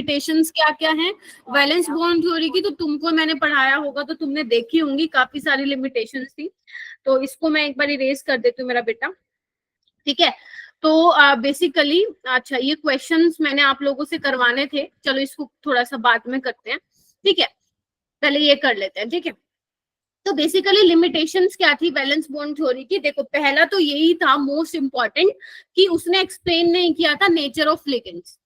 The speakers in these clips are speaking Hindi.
लिमिटेशंस क्या क्या हैं वैलेंस बॉन्ड थ्योरी की, तो तुमको मैंने पढ़ाया होगा, तो तुमने देखी होंगी, काफी सारी लिमिटेशंस थी। तो इसको मैं एक बार इरेज कर देती हूँ मेरा बेटा, ठीक है। तो बेसिकली अच्छा, ये क्वेश्चंस मैंने आप लोगों से करवाने थे, चलो इसको थोड़ा सा बाद में करते हैं, ठीक है, पहले ये कर लेते हैं, ठीक है। तो बेसिकली लिमिटेशंस क्या थी वैलेंस बॉन्ड थ्योरी की, देखो पहला तो यही था मोस्ट इंपॉर्टेंट कि उसने एक्सप्लेन नहीं किया था नेचर ऑफ लिगेंड्स,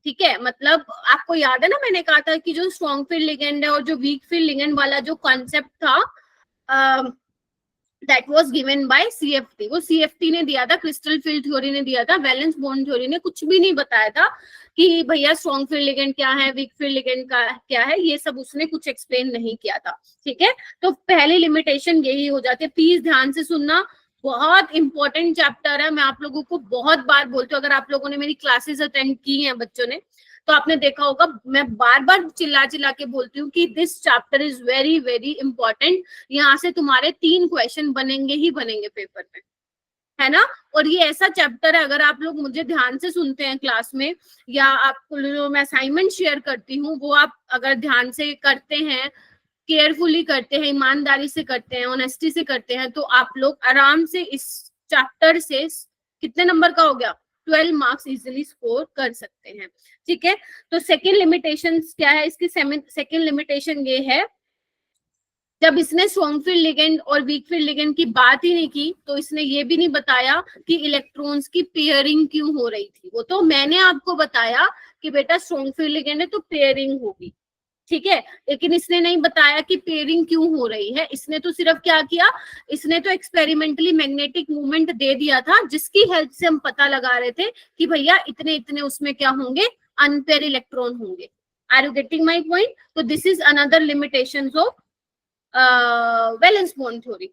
ठीक है। मतलब आपको याद है ना, मैंने कहा था कि जो स्ट्रॉन्ग फील्ड लिगेंड है और जो वीक फील्ड लिगेंड वाला जो कॉन्सेप्ट था that was given by CFT, वो सीएफटी ने दिया था, क्रिस्टल फील्ड थ्योरी ने दिया था, वैलेंस बॉन्ड थ्योरी ने कुछ भी नहीं बताया था कि भैया स्ट्रॉन्ग फील्ड लिगेंड क्या है, वीक फील्ड लिगेंड का क्या है, ये सब उसने कुछ एक्सप्लेन नहीं किया था, ठीक है। तो पहली लिमिटेशन यही हो जाती है, प्लीज ध्यान से सुनना, बहुत इंपॉर्टेंट चैप्टर है, मैं आप लोगों को बहुत बार बोलती हूँ, अगर आप लोगों ने मेरी क्लासेस अटेंड की हैं बच्चों ने, तो आपने देखा होगा मैं बार बार चिल्ला चिल्ला के बोलती हूँ कि this chapter is very very important, यहाँ से तुम्हारे 3 क्वेश्चन बनेंगे ही बनेंगे पेपर में, है ना। और ये ऐसा चैप्टर है, अगर आप लोग मुझे ध्यान से सुनते हैं क्लास में, या आपको जो मैं असाइनमेंट शेयर करती हूँ वो आप अगर ध्यान से करते हैं, केयरफुली करते हैं, ईमानदारी से करते हैं, ऑनेस्टी से करते हैं, तो आप लोग आराम से इस चैप्टर से कितने नंबर का हो गया, 12 मार्क्स इजिली स्कोर कर सकते हैं, ठीक है। तो सेकेंड लिमिटेशन क्या है इसकी, सेकेंड लिमिटेशन ये है, जब इसने स्ट्रॉन्ग फील्ड लिगेंड और वीक फील्ड लिगेंड की बात ही नहीं की, तो इसने ये भी नहीं बताया कि इलेक्ट्रॉन्स की पेयरिंग क्यों हो रही थी। वो तो मैंने आपको बताया कि बेटा स्ट्रॉन्ग फील्ड लिगेंड है तो पेयरिंग होगी, ठीक है, लेकिन इसने नहीं बताया कि पेयरिंग क्यों हो रही है। इसने तो सिर्फ क्या किया, इसने तो एक्सपेरिमेंटली मैग्नेटिक मूवमेंट दे दिया था, जिसकी हेल्प से हम पता लगा रहे थे कि भैया इतने इतने उसमें क्या होंगे, अनपेयर इलेक्ट्रॉन होंगे। Are you getting my point? तो this is another limitation of valence bond theory,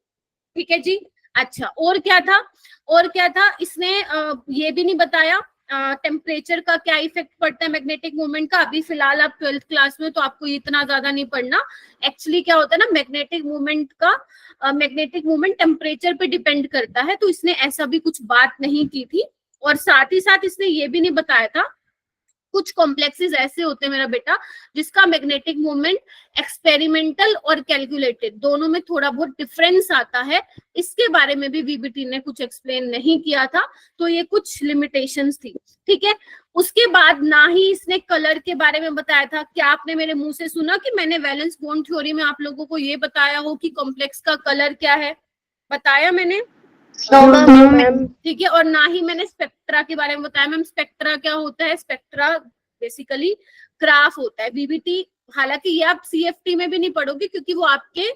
ठीक है जी। अच्छा, और क्या था, और क्या था, इसने ये भी नहीं बताया टेम्परेचर का क्या इफेक्ट पड़ता है मैग्नेटिक मूवमेंट का। अभी फिलहाल आप 12th क्लास में, तो आपको इतना ज्यादा नहीं पढ़ना। एक्चुअली क्या होता है ना, मैग्नेटिक मूवमेंट का मैग्नेटिक मूवमेंट टेम्परेचर पे डिपेंड करता है, तो इसने ऐसा भी कुछ बात नहीं की थी। और साथ ही साथ इसने ये भी नहीं बताया था, कुछ कॉम्प्लेक्सेस ऐसे होते हैं मेरा बेटा जिसका मैग्नेटिक मूवमेंट एक्सपेरिमेंटल और कैलकुलेटेड दोनों में थोड़ा बहुत डिफरेंस आता है, इसके बारे में भी वीबीटी ने कुछ एक्सप्लेन नहीं किया था। तो ये कुछ लिमिटेशंस थी, ठीक है। उसके बाद ना ही इसने कलर के बारे में बताया था। क्या आपने मेरे मुंह से सुना कि मैंने वैलेंस बॉन्ड थ्योरी में आप लोगों को ये बताया हो कि कॉम्प्लेक्स का कलर क्या है? बताया मैंने? ठीक है। और ना ही मैंने स्पेक्ट्रा के बारे में बताया। मैम स्पेक्ट्रा क्या होता है? स्पेक्ट्रा बेसिकली ग्राफ होता है। बीबीटी, हालांकि ये आप सीएफटी में भी नहीं पढ़ोगे क्योंकि वो आपके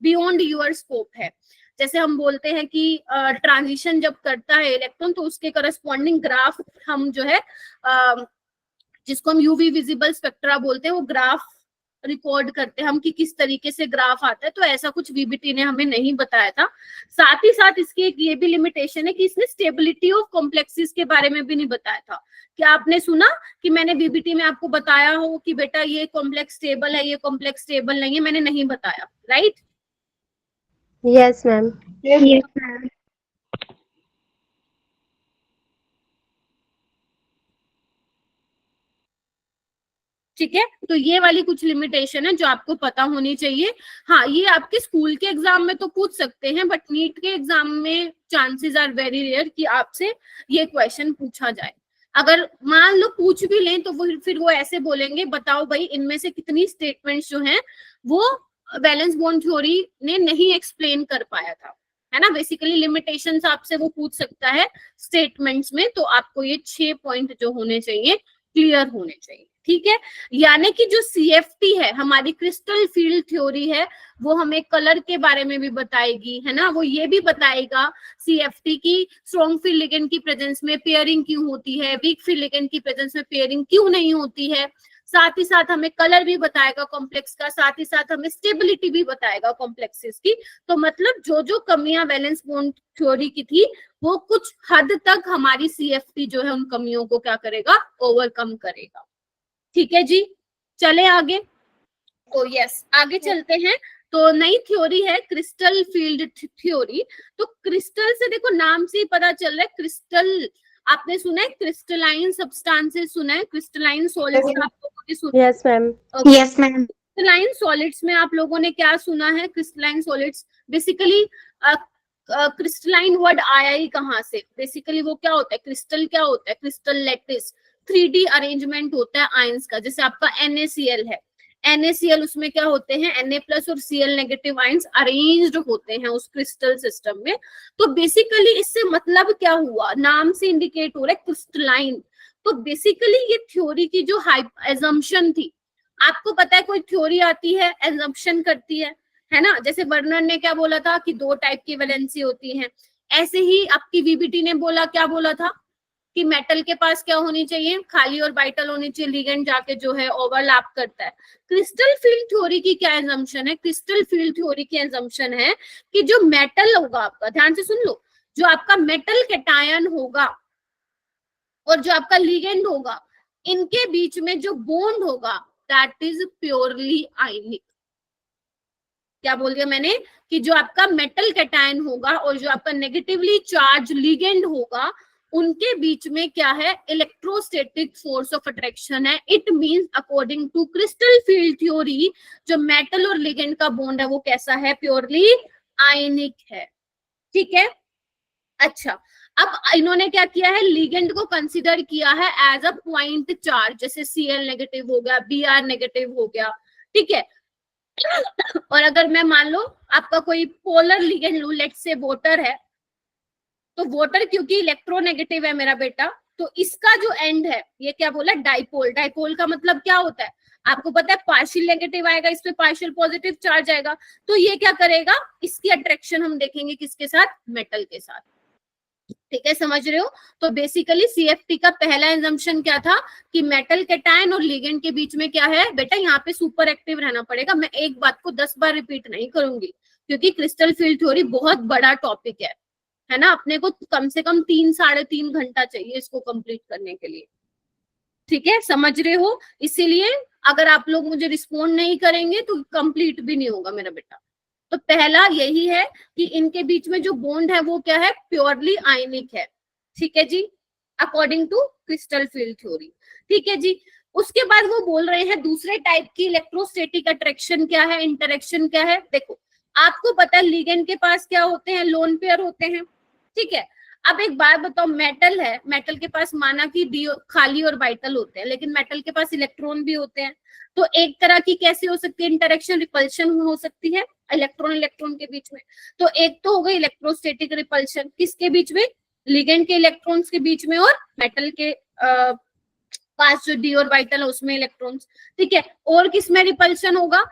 बियॉन्ड यूर स्कोप है। जैसे हम बोलते हैं कि ट्रांजिशन जब करता है इलेक्ट्रॉन, तो उसके करस्पॉन्डिंग ग्राफ हम जो है जिसको हम यूवी विजिबल स्पेक्ट्रा बोलते हैं, वो ग्राफ रिकॉर्ड करते हैं हम कि किस तरीके से ग्राफ आता है। तो ऐसा कुछ वीबीटी ने हमें नहीं बताया था। साथ ही साथ इसकी एक ये भी लिमिटेशन है कि इसने स्टेबिलिटी ऑफ कॉम्प्लेक्सेस के बारे में भी नहीं बताया था। क्या आपने सुना कि मैंने वीबीटी में आपको बताया हो कि बेटा ये कॉम्प्लेक्स स्टेबल है, ये कॉम्प्लेक्स स्टेबल नहीं है? मैंने नहीं बताया, right? Yes ma'am. Yes ma'am. ठीक है। तो ये वाली कुछ लिमिटेशन है जो आपको पता होनी चाहिए। हाँ, ये आपके स्कूल के एग्जाम में तो पूछ सकते हैं, बट नीट के एग्जाम में चांसेस आर वेरी रेयर कि आपसे ये क्वेश्चन पूछा जाए। अगर मान लो पूछ भी लें तो वो फिर वो ऐसे बोलेंगे, बताओ भाई इनमें से कितनी स्टेटमेंट्स जो हैं वो वैलेंस बॉन्ड थ्योरी ने नहीं एक्सप्लेन कर पाया था, है ना। बेसिकली लिमिटेशंस आपसे वो पूछ सकता है स्टेटमेंट्स में। तो आपको ये 6 पॉइंट जो होने चाहिए क्लियर होने चाहिए, ठीक है। यानी कि जो सीएफटी है, हमारी क्रिस्टल फील्ड थ्योरी है, वो हमें कलर के बारे में भी बताएगी, है ना। वो ये भी बताएगा सीएफटी की स्ट्रॉन्ग फील्ड लिगेंड की प्रेजेंस में पेयरिंग क्यों होती है, वीक फील्ड लिगेंड की प्रेजेंस में पेयरिंग क्यों नहीं होती है। साथ ही साथ हमें कलर भी बताएगा कॉम्प्लेक्स का, साथ ही साथ हमें स्टेबिलिटी भी बताएगा कॉम्प्लेक्सेस की। तो मतलब जो जो कमियां वैलेंस बॉन्ड थ्योरी की थी, वो कुछ हद तक हमारी सीएफटी जो है उन कमियों को क्या करेगा, ओवरकम करेगा। ठीक है जी, चले आगे। तो यस, आगे चलते हैं। तो नई थ्योरी है क्रिस्टल फील्ड थ्योरी। तो क्रिस्टल से देखो नाम से ही पता चल रहा है, क्रिस्टल आपने सुना है क्रिस्टलाइन सब्सटेंसेस, सुना है क्रिस्टलाइन सॉलिड्स आप लोगों ने सुना? Yes, ma'am. Yes, ma'am. Crystalline solids में आप लोगों ने क्या सुना है? Crystalline solids basically, crystalline word आया ही कहाँ से? बेसिकली वो क्या होता है, क्रिस्टल क्या होता है? क्रिस्टल लैटिस 3D अरेंजमेंट होता है आयंस का। जैसे आपका NaCl है, NaCl उसमें क्या होते हैं, Na+ और Cl नेगेटिव आयंस अरेंज्ड होते हैं उस क्रिस्टल सिस्टम में। तो बेसिकली इससे मतलब क्या हुआ, नाम से इंडिकेट हो रहा है क्रिस्टलाइन। तो बेसिकली ये थ्योरी की जो एजम्पशन थी, आपको पता है कोई थ्योरी आती है एजम्पशन करती है ना? जैसे वर्नर ने क्या बोला था कि 2 टाइप की वैलेंसी होती है, ऐसे ही आपकी VBT ने बोला, क्या बोला था कि मेटल के पास क्या होनी चाहिए, खाली और वाइटल होनी चाहिए, लिगेंड जाके जो है ओवरलैप करता है। क्रिस्टल फील्ड थ्योरी की क्या एजम्पशन है? क्रिस्टल फील्ड थ्योरी की एजम्पशन है कि जो मेटल होगा आपका, ध्यान से सुन लो, जो आपका मेटल कैटायन होगा और जो आपका लिगेंड होगा, इनके बीच में जो बॉन्ड होगा दैट इज प्योरली आयनिक। क्या बोल दिया मैंने? कि जो आपका मेटल कैटायन होगा और जो आपका नेगेटिवली चार्ज लिगेंड होगा, उनके बीच में क्या है, इलेक्ट्रोस्टैटिक फोर्स ऑफ अट्रैक्शन है। It means according to crystal field theory जो मेटल और लिगेंड का बॉन्ड है वो कैसा है, प्योरली आयनिक है। ठीक है, अच्छा अब इन्होंने क्या किया है, लिगेंड को कंसीडर किया है एज अ पॉइंट चार्ज, जैसे Cl नेगेटिव हो गया, Br नेगेटिव हो गया, ठीक है। और अगर मैं मान लो आपका कोई पोलर लिगेंड लूं, लेट्स से वाटर है, तो वाटर क्योंकि इलेक्ट्रोनेगेटिव है मेरा बेटा, तो इसका जो एंड है ये क्या बोला, डाइपोल। डाइपोल का मतलब क्या होता है आपको पता है, पार्शियल नेगेटिव आएगा, इसमें पार्शियल पॉजिटिव चार्ज आएगा, तो ये क्या करेगा, इसकी अट्रैक्शन हम देखेंगे किसके साथ, मेटल के साथ। ठीक है, समझ रहे हो? तो बेसिकली CFT का पहला एजम्पशन क्या था कि मेटल कैटायन और लिगेंड के बीच में क्या है बेटा, यहाँ पे सुपर एक्टिव रहना पड़ेगा। मैं एक बात को 10 बार रिपीट नहीं करूंगी क्योंकि क्रिस्टल फील्ड थ्योरी बहुत बड़ा टॉपिक है ना, अपने को कम से कम 3-3.5 घंटा चाहिए इसको कंप्लीट करने के लिए। ठीक है, समझ रहे हो? इसीलिए अगर आप लोग मुझे रिस्पॉन्ड नहीं करेंगे तो कंप्लीट भी नहीं होगा मेरा बेटा। तो पहला यही है कि इनके बीच में जो बॉन्ड है वो क्या है, प्योरली आयनिक है। ठीक है जी, according to crystal field theory. ठीक है जी, उसके बाद वो बोल रहे हैं दूसरे टाइप की इलेक्ट्रोस्टैटिक अट्रैक्शन क्या है, इंटरेक्शन क्या है। देखो आपको पता है लिगेंड के पास क्या होते हैं, लोन पेयर होते हैं। ठीक है, अब एक बात बताओ, मेटल है, मेटल के पास माना कि खाली और वाइटल होते हैं, लेकिन मेटल के पास इलेक्ट्रॉन भी होते हैं। तो एक तरह की कैसी हो सकती है इंटरेक्शन, रिपल्शन हो सकती है इलेक्ट्रॉन इलेक्ट्रॉन के बीच में। तो एक तो हो गई इलेक्ट्रोस्टैटिक रिपल्शन, किसके बीच में, लिगेंड के इलेक्ट्रॉन्स के बीच में और मेटल के पास जो डी और वाइटल है उसमें इलेक्ट्रॉन्स। ठीक है, और किसमें रिपल्शन होगा,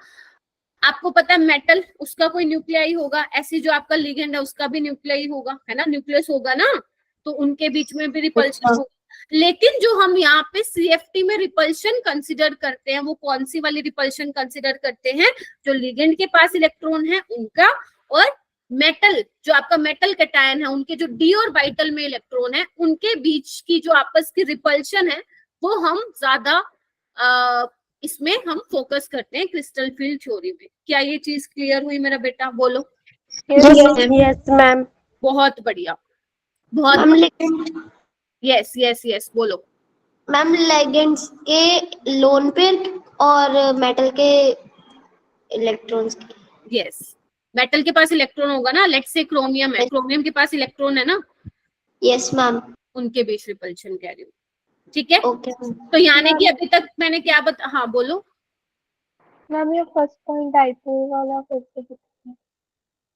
आपको पता है मेटल उसका कोई न्यूक्लियाई होगा, ऐसी जो आपका लिगेंड है उसका भी न्यूक्लियाई होगा, है ना, न्यूक्लियस होगा ना, तो उनके बीच में भी रिपल्शन होगा। लेकिन जो हम यहाँ पे CFT में रिपल्शन कंसिडर करते हैं वो कौन सी वाली रिपल्शन कंसिडर करते हैं, जो लिगेंड के पास इलेक्ट्रॉन है उनका, और मेटल जो आपका मेटल कैटायन है उनके जो डी और वाइटल में इलेक्ट्रॉन है उनके बीच की जो आपस की रिपल्शन है वो हम ज्यादा इसमें हम फोकस करते हैं क्रिस्टल फील्ड थ्योरी में। क्या ये चीज क्लियर हुई मेरा बेटा, बोलो? Yes, ma'am. बहुत बढ़िया, बहुत मैम यस यस यस, बोलो। मैम लेगेंड्स के लोन पेयर और मेटल के इलेक्ट्रॉन्स के। यस, मेटल के पास इलेक्ट्रॉन होगा ना, लेट्स से क्रोमियम है, क्रोमियम के पास इलेक्ट्रॉन है ना, यस मैम। उनके बीच रिपल्शन कह रही हूँ। ठीक है, ओके तो यानी कि अभी तक मैंने क्या बता, हाँ बोलो मैम, ये फर्स्ट पॉइंट डाइपोल वाला फिर से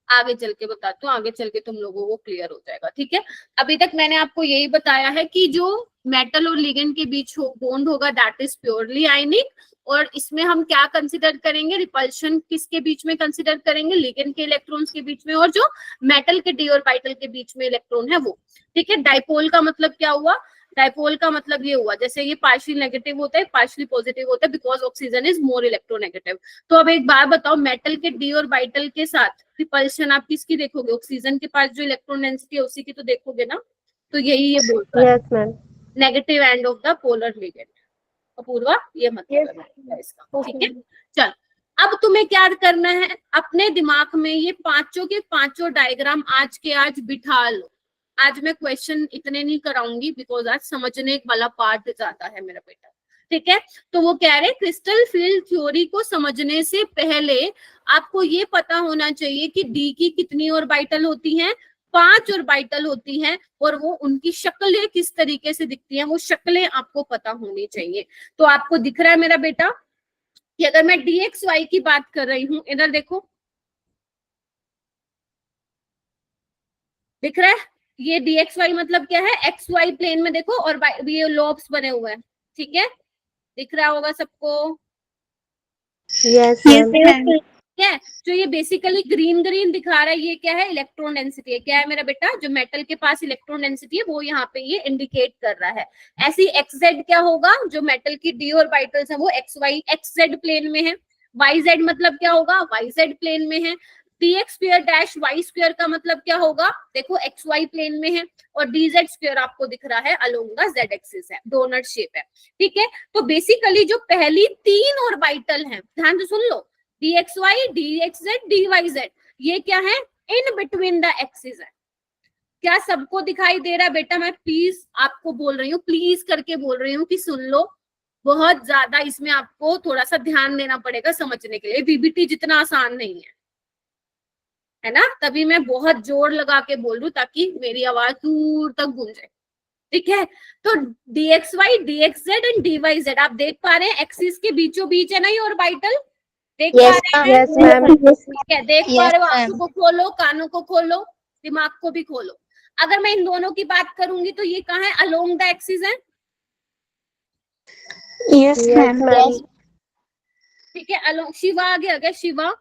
आगे चल के बताती हूँ, आगे चल के तुम लोगों को क्लियर हो जाएगा। ठीक है, अभी तक मैंने आपको यही बताया है कि जो मेटल और लिगेंड के बीच बॉन्ड होगा दैट इज प्योरली आयनिक, और इसमें हम क्या कंसिडर करेंगे, रिपल्शन किसके बीच में कंसिडर करेंगे, लिगेंड के इलेक्ट्रॉन्स के बीच में और जो मेटल के डी और वाइटल के बीच में इलेक्ट्रॉन है वो। ठीक है, डाइपोल का मतलब क्या हुआ, डाइपोल का मतलब ये हुआ जैसे ये पार्शियल नेगेटिव होता है, पार्शियली पॉजिटिव होता है, because oxygen is more electronegative. तो अब एक बार बताओ, मेटल के डी और वाइटल के साथ रिपल्शन आप किसकी देखोगे, ऑक्सीजन के पास जो इलेक्ट्रॉन डेंसिटी है उसी की तो देखोगे ना। तो यही ये बोलता है, Yes, ma'am. Negative end of the polar ligand. Apoorva ये मतलब है इसका। ठीक है, चल अब तुम्हें क्या करना है, अपने दिमाग में ये पांचों के पांचों डायग्राम आज के आज बिठा लो। आज मैं क्वेश्चन इतने नहीं कराऊंगी बिकॉज आज समझने वाला पार्ट ज्यादा है मेरा बेटा, ठीक है। तो वो कह रहे क्रिस्टल फील्ड थ्योरी को समझने से पहले आपको ये पता होना चाहिए कि डी की कितनी ऑर्बिटल होती हैं, 5 ऑर्बिटल होती हैं, और वो उनकी शक्लें किस तरीके से दिखती हैं, वो शक्लें आपको पता होनी चाहिए। तो आपको दिख रहा है मेरा बेटा कि अगर मैं डीएक्स वाई की बात कर रही हूं, इधर देखो, दिख रहा है, ये डीएक्स वाई मतलब क्या है, एक्स वाई प्लेन में देखो, और ये लॉब्स बने हुए हैं, ठीक है, दिख रहा होगा सबको। Yes ma'am. ठीक है, जो ये बेसिकली ग्रीन ग्रीन दिखा रहा है, ये क्या है, इलेक्ट्रॉन डेंसिटी है। क्या है मेरा बेटा, जो मेटल के पास इलेक्ट्रॉन डेंसिटी है वो यहाँ पे ये इंडिकेट कर रहा है। ऐसी एक्स जेड क्या होगा, जो मेटल की डी ऑर्बिटल्स है वो x y x z plane में है। वाई जेड मतलब क्या होगा, वाई जेड प्लेन में है। D x square dash y square का मतलब क्या होगा, देखो एक्स वाई प्लेन में है, और डी जेड स्क्वायर आपको दिख रहा है अलोंग द जेड एक्सिस है, डोनट शेप है, ठीक है। तो बेसिकली जो पहली 3 ऑर्बिटल हैं, ध्यान से सुन लो, dxy, dxz, dyz, ये क्या है, इन बिटवीन द एक्सिस है। क्या सबको दिखाई दे रहा है बेटा, मैं प्लीज आपको बोल रही हूँ, प्लीज करके बोल रही हूँ कि सुन लो, बहुत ज्यादा इसमें आपको थोड़ा सा ध्यान देना पड़ेगा समझने के लिए, बीबीटी जितना आसान नहीं है ना, तभी मैं बहुत जोर लगा के बोल रही हूँ ताकि मेरी आवाज दूर तक गूंजे, ठीक है। तो dxy, dxz एंड dyz आप देख पा रहे हैं, एक्सिस के बीचों बीच है ना ये ऑर्बिटल, देख पा रहे हैं, यस मैम। ठीक है, देख पा रहे हो, आंखों को खोलो, कानों को खोलो, दिमाग को भी खोलो। अगर मैं इन दोनों की बात करूंगी तो ये कहाँ है, अलोंग द एक्सिस है, यस मैम। ठीक है, अलोंग। शिवा आगे आ गया, शिवा,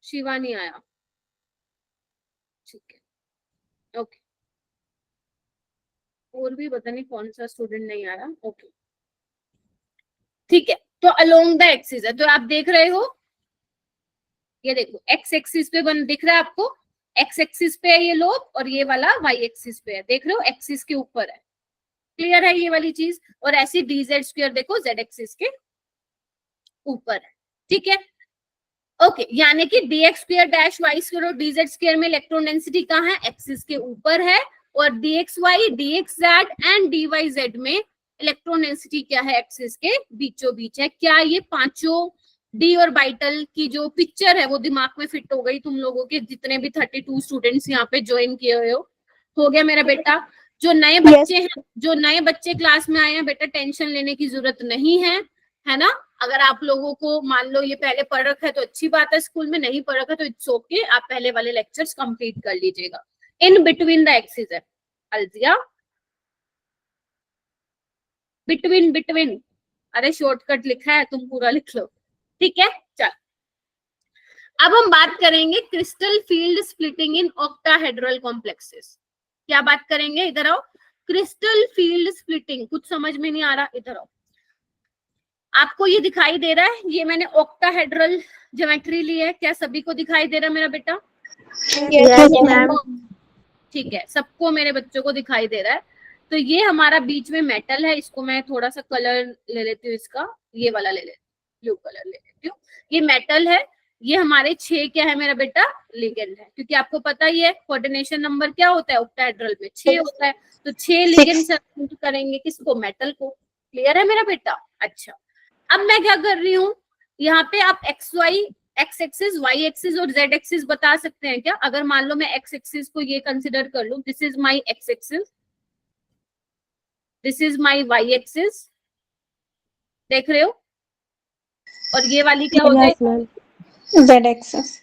शिवा नहीं आया, ठीक है, ओके, और भी पता नहीं कौन सा स्टूडेंट नहीं आया, ओके, ठीक है। तो अलोंग द एक्सिस है, तो आप देख रहे हो, ये देखो एक्स एक्सिस पे बन दिख रहा है आपको, एक्स एक्सिस पे है ये लोब, और ये वाला वाई एक्सिस पे है, देख रहे हो, एक्सिस के ऊपर है, क्लियर है ये वाली चीज। और ऐसी डी जेड स्क्वायर देखो जेड एक्सिस के ऊपर है, ठीक है, ओके। यानी कि d x square dash y square और डी जेड स्क्वायर में इलेक्ट्रॉन डेंसिटी कहाँ है, एक्सिस के ऊपर है, और d x y, d x z and d y z में इलेक्ट्रॉन डेंसिटी क्या है, एक्सिस के बीचों बीच है। क्या ये पांचों डी और बाइटल की जो पिक्चर है वो दिमाग में फिट हो गई तुम लोगों के, जितने भी 32 स्टूडेंट्स यहाँ पे ज्वाइन किए हुए हो गया मेरा बेटा। जो नए बच्चे हैं, जो नए बच्चे क्लास में आए हैं, बेटा टेंशन लेने की जरूरत नहीं है ना। अगर आप लोगों को मान लो ये पहले पढ़ रखा है तो अच्छी बात है, स्कूल में नहीं पढ़ रखा तो इट्स ओके, आप पहले वाले लेक्चर्स कंप्लीट कर लीजिएगा। इन बिटवीन द एक्सिस है, अलजिया, बिटवीन बिटवीन, अरे शॉर्टकट लिखा है, तुम पूरा लिख लो, ठीक है। चल, अब हम बात करेंगे crystal field splitting in octahedral complexes. क्या बात करेंगे, इधर आओ, क्रिस्टल फील्ड स्प्लिटिंग, कुछ समझ में नहीं आ रहा, इधर आओ। आपको ये दिखाई दे रहा है, ये मैंने ऑक्टाहेड्रल ज्योमेट्री ली है, क्या सभी को दिखाई दे रहा है मेरा बेटा, यस मैम। ठीक है, सबको, मेरे बच्चों को दिखाई दे रहा है। तो ये हमारा बीच में मेटल है, इसको मैं थोड़ा सा कलर ले लेती हूँ इसका, ये वाला ले लेती हूँ, ब्लू कलर ले लेती हूँ, ये मेटल है, ये हमारे 6 क्या है मेरा बेटा, लिगेंड है, क्योंकि आपको पता ही है कोऑर्डिनेशन नंबर क्या होता है ऑक्टाहेड्रल में, 6 होता है, तो 6 लिगेंड करेंगे किसको, मेटल को, क्लियर है मेरा बेटा। अच्छा, अब मैं क्या कर रही हूँ, यहाँ पे आप x y, x axis, y axis और जेड एक्सिस बता सकते हैं क्या, अगर मान लो मैं एक्स एक्सिस को ये कंसिडर कर लूं, this is my x axis, this is my y axis, देख रहे हो, और ये वाली क्या हो जाएगी, जेड एक्सिस।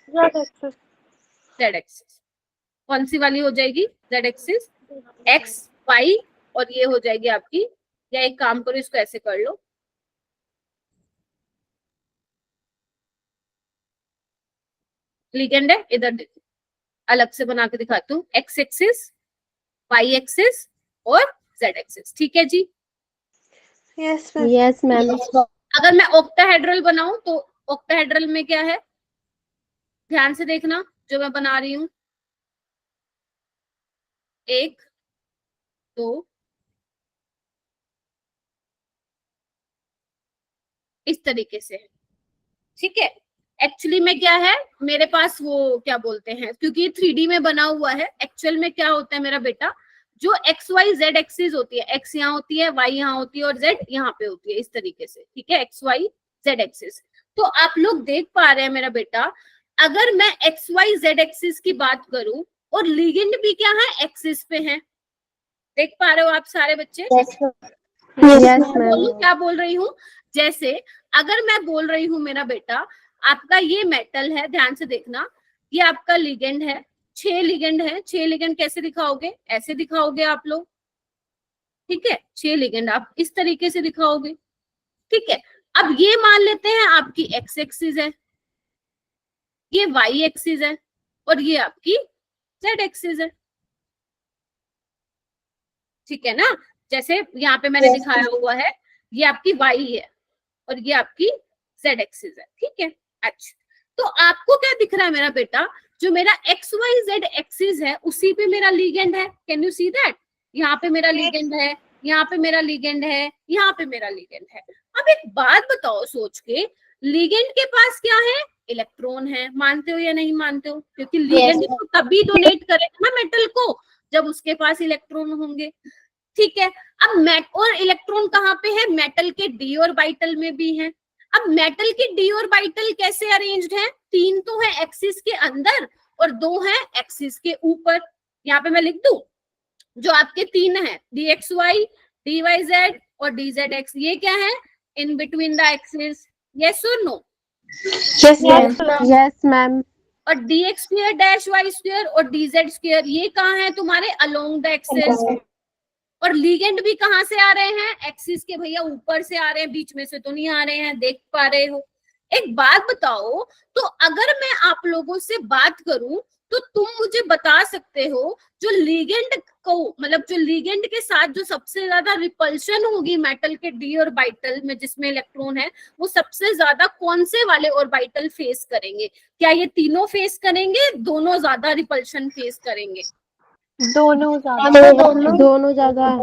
जेड एक्सिस, कौन सी वाली हो जाएगी, जेड एक्सिस, एक्स वाई, और ये हो जाएगी आपकी, या एक काम करो इसको ऐसे कर लो, लिगेंड है, इधर देखो अलग से बना के दिखाती हूँ, एक्स एक्सिस, वाई एक्सिस और जेड एक्सिस, ठीक है जी। Yes ma'am. अगर मैं ऑक्टाहेड्रल बनाऊं तो ऑक्टाहेड्रल में क्या है, ध्यान से देखना जो मैं बना रही हूं, 1 2 इस तरीके से है, ठीक है। एक्चुअली में क्या है मेरे पास, वो क्या बोलते हैं, क्योंकि ये 3D में बना हुआ है, एक्चुअल में क्या होता है मेरा बेटा, जो एक्स वाई जेड एक्सिस होती है, एक्स यहाँ होती है, वाई यहाँ होती है और जेड यहाँ पे होती है, इस तरीके से, ठीक है, एक्स वाई जेड एक्सिस। तो आप लोग देख पा रहे हैं मेरा बेटा, अगर मैं एक्स वाई जेड एक्सिस की बात करूं और लिगेंड भी क्या है, एक्सिस पे है, देख पा रहे हो आप सारे बच्चे? Yes, ma'am. बोलूं क्या बोल रही हूँ? जैसे अगर मैं बोल रही हूँ मेरा बेटा, आपका ये मेटल है, ध्यान से देखना, ये आपका लिगेंड है, 6 लिगेंड है। 6 लिगेंड कैसे दिखाओगे? ऐसे दिखाओगे आप लोग, ठीक है, 6 लिगेंड आप इस तरीके से दिखाओगे, ठीक है। अब ये मान लेते हैं आपकी एक्स एक्सिस है, ये वाई एक्सिस है और ये आपकी जेड एक्सिस है, ठीक है ना। जैसे यहाँ पे मैंने दिखाया हुआ है, ये आपकी वाई है और ये आपकी जेड एक्सिस है, ठीक है। अच्छा, तो आपको क्या दिख रहा है मेरा बेटा, जो मेरा एक्स वाई जेड एक्सिस है उसी पे मेरा लिगेंड है। Can you see that? यहाँ पे मेरा लिगेंड है, यहाँ पे मेरा लिगेंड है, यहाँ पे मेरा लिगेंड है। अब एक बात बताओ सोच के, लिगेंड के पास क्या है? इलेक्ट्रॉन है। मानते हो या नहीं मानते हो? क्योंकि लिगेंड तो तभी डोनेट करेगा ना मेटल को जब उसके पास इलेक्ट्रॉन होंगे, ठीक है। अब और इलेक्ट्रॉन कहाँ पे है? मेटल के डी ऑर्बिटल में भी है। अब मेटल के डी ऑर्बिटल कैसे अरेंज्ड है? 3 तो है एक्सिस के अंदर और 2 है एक्सिस के ऊपर। यहाँ पे मैं लिख दूं, जो आपके 3 है, d x y, d y z और डी जेड एक्स, ये क्या है? In between the axis, yes और no? Yes, ma'am. Yes, ma'am. और d x square dash y square और डी जेड स्क्वायर, ये कहाँ है तुम्हारे? Along the axis. और लिगेंड भी कहाँ से आ रहे हैं? एक्सिस के भैया ऊपर से आ रहे हैं, बीच में से तो नहीं आ रहे हैं, देख पा रहे हो। एक बात बताओ, तो अगर मैं आप लोगों से बात करूं तो तुम मुझे बता सकते हो, जो लिगेंड को, मतलब जो लिगेंड के साथ जो सबसे ज्यादा रिपल्शन होगी मेटल के डी ऑर्बिटल में जिसमें इलेक्ट्रॉन है, वो सबसे ज्यादा कौन से वाले ऑर्बिटल फेस करेंगे? क्या ये तीनों फेस करेंगे? दोनों ज्यादा रिपल्शन फेस करेंगे? दोनों ज्यादा। दोनों ज्यादा।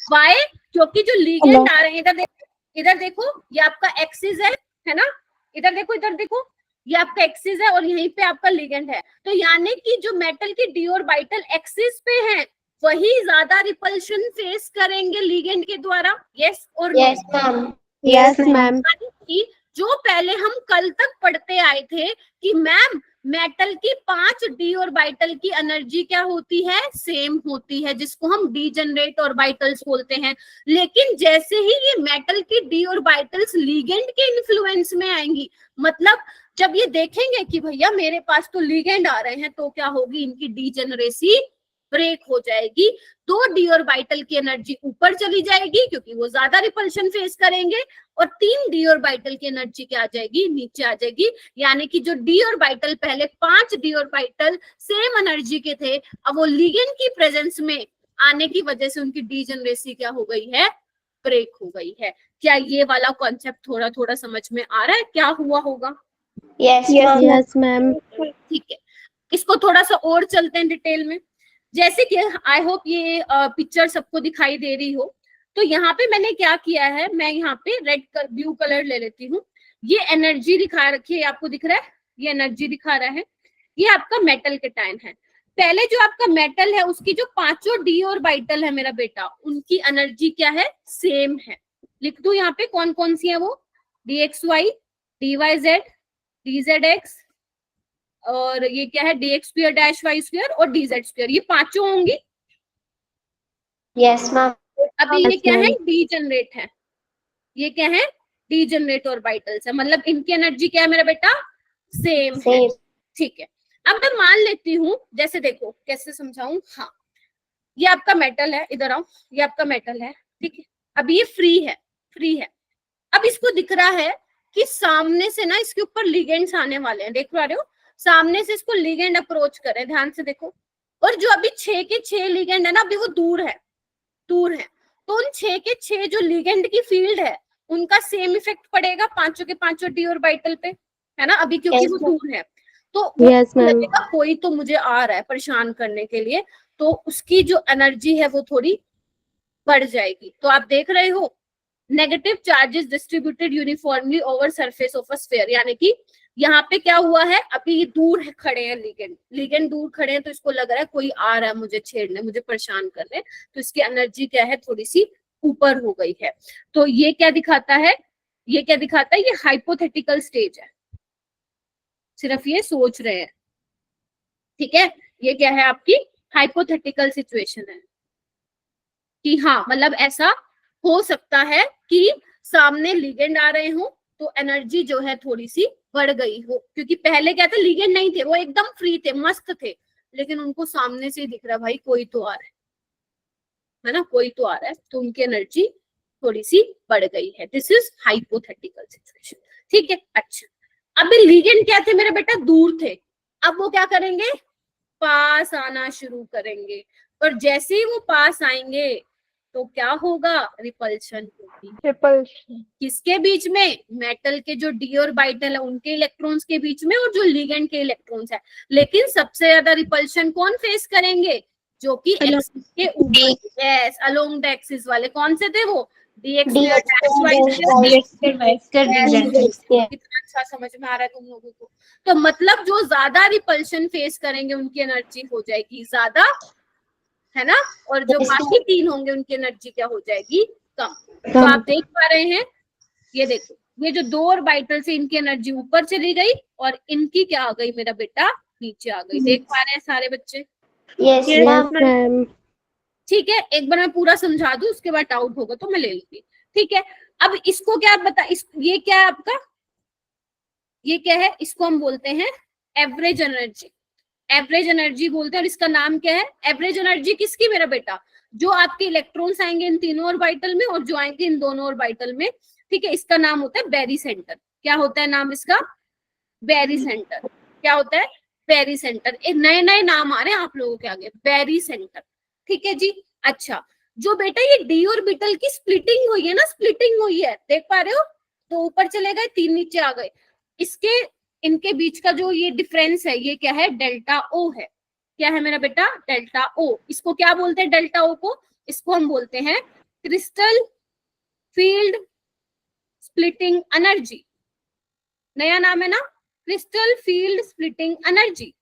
वाई? क्योंकि जो लिगेंड आ रहे हैं, इधर देखो, ये आपका एक्सिस है ना, इधर देखो, इधर देखो, ये आपका एक्सिस है और यहीं पे आपका लिगेंड है। तो यानी कि जो मेटल की डी ऑर्बिटल एक्सिस पे है वही ज्यादा रिपल्शन फेस करेंगे लिगेंड के द्वारा, यस और no? Yes, ma'am. Yes, ma'am. जो पहले हम कल तक पढ़ते आए थे कि मैम मेटल की 5 डी ऑर्बिटल की एनर्जी क्या होती है? सेम होती है, जिसको हम डीजेनरेट ऑर्बिटल्स बोलते हैं। लेकिन जैसे ही ये मेटल की डी ऑर्बिटल्स लिगेंड के इन्फ्लुएंस में आएंगी, मतलब जब ये देखेंगे कि भैया मेरे पास तो लिगेंड आ रहे हैं, तो क्या होगी? इनकी डीजेनरेसी ब्रेक हो जाएगी। 2 डी ऑर्बिटल की एनर्जी ऊपर चली जाएगी क्योंकि वो ज्यादा रिपल्शन फेस करेंगे, और 3 डी ऑर्बिटल की एनर्जी क्या आ जाएगी? नीचे आ जाएगी। यानी कि जो डी ऑर्बिटल पहले 5 डी ऑर्बिटल सेम एनर्जी के थे, अब वो लिगेंड की प्रेजेंस में आने की वजह से उनकी डीजेनरेसी क्या हो गई है? ब्रेक हो गई है। क्या ये वाला कॉन्सेप्ट थोड़ा थोड़ा समझ में आ रहा है क्या हुआ होगा? Yes, ma'am. ठीक है, इसको थोड़ा सा और चलते हैं डिटेल में। जैसे कि आई होप ये पिक्चर सबको दिखाई दे रही हो। तो यहाँ पे मैंने क्या किया है, मैं यहाँ पे ब्लू कलर ले लेती हूँ। ये एनर्जी दिखा रखी है, आपको दिख रहा है? ये एनर्जी दिखा रहा है, ये आपका मेटल केटायन है। पहले जो आपका मेटल है उसकी जो 5 डी ऑर्बिटल है मेरा बेटा, उनकी एनर्जी क्या है? सेम है। लिख दू यहाँ पे कौन कौन सी है वो? D x y, d y z, d z x, और ये क्या है? D x square dash y square और डी जेड स्क्वायर, ये 5 होंगी। Yes, ma'am. अभी ये क्या है? डीजेनरेट है। ये क्या है? डीजेनरेट ऑर्बिटल्स है, मतलब इनकी एनर्जी क्या है मेरा बेटा? सेम है, ठीक है। अब मैं मान लेती हूँ, जैसे देखो कैसे समझाऊं। हाँ, ये आपका मेटल है, इधर आओ, ये आपका मेटल है, ठीक है। अब ये फ्री है, फ्री है। अब इसको दिख रहा है कि सामने से ना इसके ऊपर लिगेंड्स आने वाले हैं, देख पा रहे हो? सामने से इसको लिगेंड अप्रोच करे, ध्यान से देखो। और जो अभी 6 के 6 लिगेंड है ना, अभी वो दूर है, दूर है। तो उन 6 के 6 जो लिगेंड की फील्ड है उनका सेम इफेक्ट पड़ेगा 5 के 5 डी ऑर्बिटल पे, है ना, अभी क्योंकि वो दूर है। तो लगेगा कोई तो मुझे आ रहा है परेशान करने के लिए, तो उसकी जो एनर्जी है वो थोड़ी बढ़ जाएगी। तो आप देख रहे हो, negative charges distributed uniformly over surface of a sphere, यानी कि यहाँ पे क्या हुआ है, अभी दूर खड़े हैं लिगेंड, लिगेंड दूर खड़े हैं, तो इसको लग रहा है कोई आ रहा है मुझे छेड़ने, मुझे परेशान करने, तो इसकी एनर्जी क्या है, थोड़ी सी ऊपर हो गई है। तो ये क्या दिखाता है, ये क्या दिखाता है, ये हाइपोथेटिकल स्टेज है, सिर्फ ये सोच रहे हैं, ठीक है। ये क्या है, आपकी हाइपोथेटिकल सिचुएशन है कि हाँ मतलब ऐसा हो सकता है कि सामने लिगेंड आ रहे हो तो एनर्जी जो है थोड़ी सी बढ़ गई हो, क्योंकि पहले क्या था, लिगेंड नहीं थे, वो एकदम फ्री थे, मस्त थे, लेकिन उनको सामने से दिख रहा भाई कोई तो आ रहा है ना, कोई तो आ रहा है, तो उनकी एनर्जी थोड़ी सी बढ़ गई है। दिस इज हाइपोथेटिकल सिचुएशन, ठीक है। अच्छा, अभी लिगेंड क्या थे मेरे बेटा, दूर थे, अब वो क्या करेंगे, पास आना शुरू करेंगे, और जैसे ही वो पास आएंगे तो क्या होगा, रिपल्शन होगी। रिपल्शन किसके बीच में, मेटल के जो डी और बाइटल है उनके इलेक्ट्रॉन्स के बीच में, और जो लिगेंड के इलेक्ट्रॉन्स है। लेकिन सबसे ज्यादा रिपल्शन कौन फेस करेंगे, जो कि एक्सिस के ऊपर, यस अलोंग द एक्सिस वाले, कौन से थे वो, कितना अच्छा समझ में आ रहा है तुम लोगों को। तो मतलब जो ज्यादा रिपल्शन फेस करेंगे उनकी एनर्जी हो जाएगी ज्यादा, है ना, और जो बाकी तीन होंगे उनकी एनर्जी क्या हो जाएगी, कम। तो आप देख पा रहे हैं, ये देखो, ये जो दो और बाइटल से इनकी एनर्जी ऊपर चली गई और इनकी क्या आ गई मेरा बेटा, नीचे आ गई। देख पा रहे हैं सारे बच्चे, Yes, ma'am. ठीक है। एक बार मैं पूरा समझा दूं, उसके बाद डाउट होगा तो मैं ले लूंगी, ठीक है। अब इसको क्या बता, ये क्या है आपका, ये क्या है, इसको हम बोलते हैं एवरेज एनर्जी, एवरेज एनर्जी बोलते हैं। और इसका नाम क्या है, एवरेज एनर्जी किसकी मेरा बेटा, जो आपके इलेक्ट्रॉन्स आएंगे इन तीनों ऑर्बिटल में और जो आएंगे इन दोनों ऑर्बिटल में, ठीक है। इसका नाम होता है बेरी सेंटर। क्या होता है नाम इसका, बेरी सेंटर। क्या होता है, बेरी सेंटर। एक नए नए नाम आ रहे हैं आप लोगों के आगे, बेरी सेंटर, ठीक है जी। अच्छा, जो बेटा ये डी ऑर्बिटल की स्प्लिटिंग हुई है ना, स्प्लिटिंग हुई है, देख पा रहे हो, तो ऊपर चले गए, तीन नीचे आ गए, इसके इनके बीच का जो ये डिफरेंस है, ये क्या है, डेल्टा ओ है। क्या है मेरा बेटा, डेल्टा ओ। इसको क्या बोलते हैं, डेल्टा ओ को, इसको हम बोलते हैं क्रिस्टल फील्ड स्प्लिटिंग एनर्जी। नया नाम है ना, क्रिस्टल फील्ड स्प्लिटिंग एनर्जी।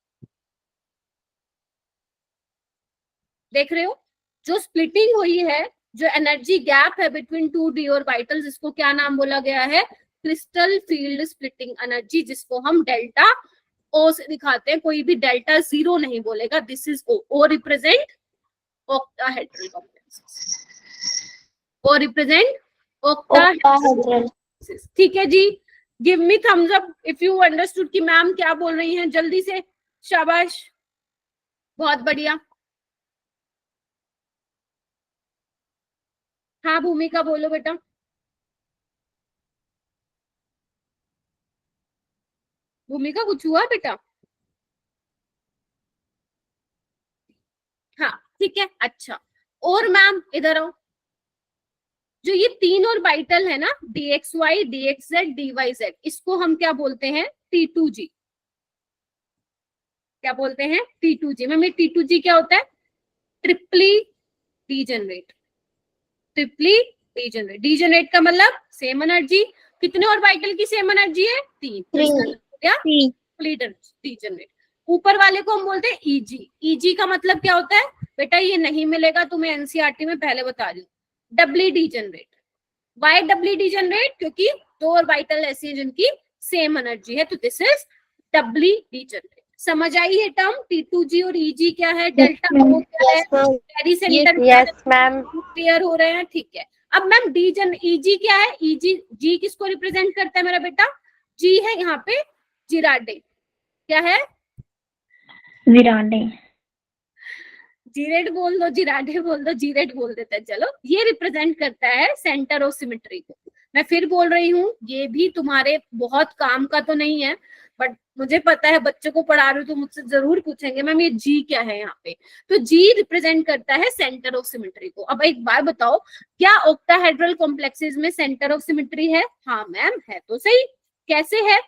देख रहे हो, जो स्प्लिटिंग हुई है, जो एनर्जी गैप है बिटवीन टू डी ऑर्बिटल्स, इसको क्या नाम बोला गया है, क्रिस्टल फील्ड स्प्लिटिंग एनर्जी, जिसको हम डेल्टा ओ से दिखाते हैं। कोई भी डेल्टा जीरो नहीं बोलेगा, this is o. O represent octahedral complexes, o represent octahedral, ठीक है जी। Give me thumbs up if you understood कि मैम क्या बोल रही हैं, जल्दी से, शाबाश, बहुत बढ़िया। हाँ भूमिका बोलो बेटा। भूमिका कुछ हुआ बेटा, हाँ ठीक है। अच्छा, और मैम इधर आओ, जो ये तीन ऑर्बिटल है ना, dxy dxz dyz, इसको हम क्या बोलते हैं, T2g। क्या बोलते हैं, T2g। मैम ये T2g क्या होता है, ट्रिपली डीजेनरेट, ट्रिपली डीजेनरेट। डीजेनरेट का मतलब सेम एनर्जी, कितने ऑर्बिटल की सेम एनर्जी है, तीन, क्या डीजेनरेट। ऊपर वाले को हम बोलते हैं ईजी। ईजी का मतलब क्या होता है बेटा, ये नहीं मिलेगा तुम्हें एनसीईआरटी में, पहले बता रही हूँ, डबली डीजेनरेट। वाई डबली डीजेनरेट, क्योंकि दो ऑर्बिटल ऐसी हैं जिनकी सेम एनर्जी है, तो दिस इज डबली डीजेनरेट। समझ आई है टर्म, T2g और EG क्या है, डेल्टा O क्या है, berry centre, Yes, ma'am. Clear हो रहे हैं, ठीक है। अब मैम EG क्या है, EG जी किसको रिप्रेजेंट करता है मेरा बेटा, जी है यहाँ पे जिराडे। क्या है, जिराडे, जीरेड बोल दो, जिराडे बोल दो, जीरेड बोल देते हैं, चलो। ये रिप्रेजेंट करता है सेंटर ऑफ सिमेट्री को। मैं फिर बोल रही हूँ, ये भी तुम्हारे बहुत काम का तो नहीं है, बट मुझे पता है बच्चे को पढ़ा रही हूँ तो मुझसे जरूर पूछेंगे मैम ये जी क्या है यहाँ पे। तो जी रिप्रेजेंट करता है सेंटर ऑफ सिमेट्री को। अब एक बार बताओ, क्या ऑक्टाहेड्रल कॉम्प्लेक्सेस में सेंटर ऑफ सिमेट्री है, हाँ मैम है, तो सही। कैसे है,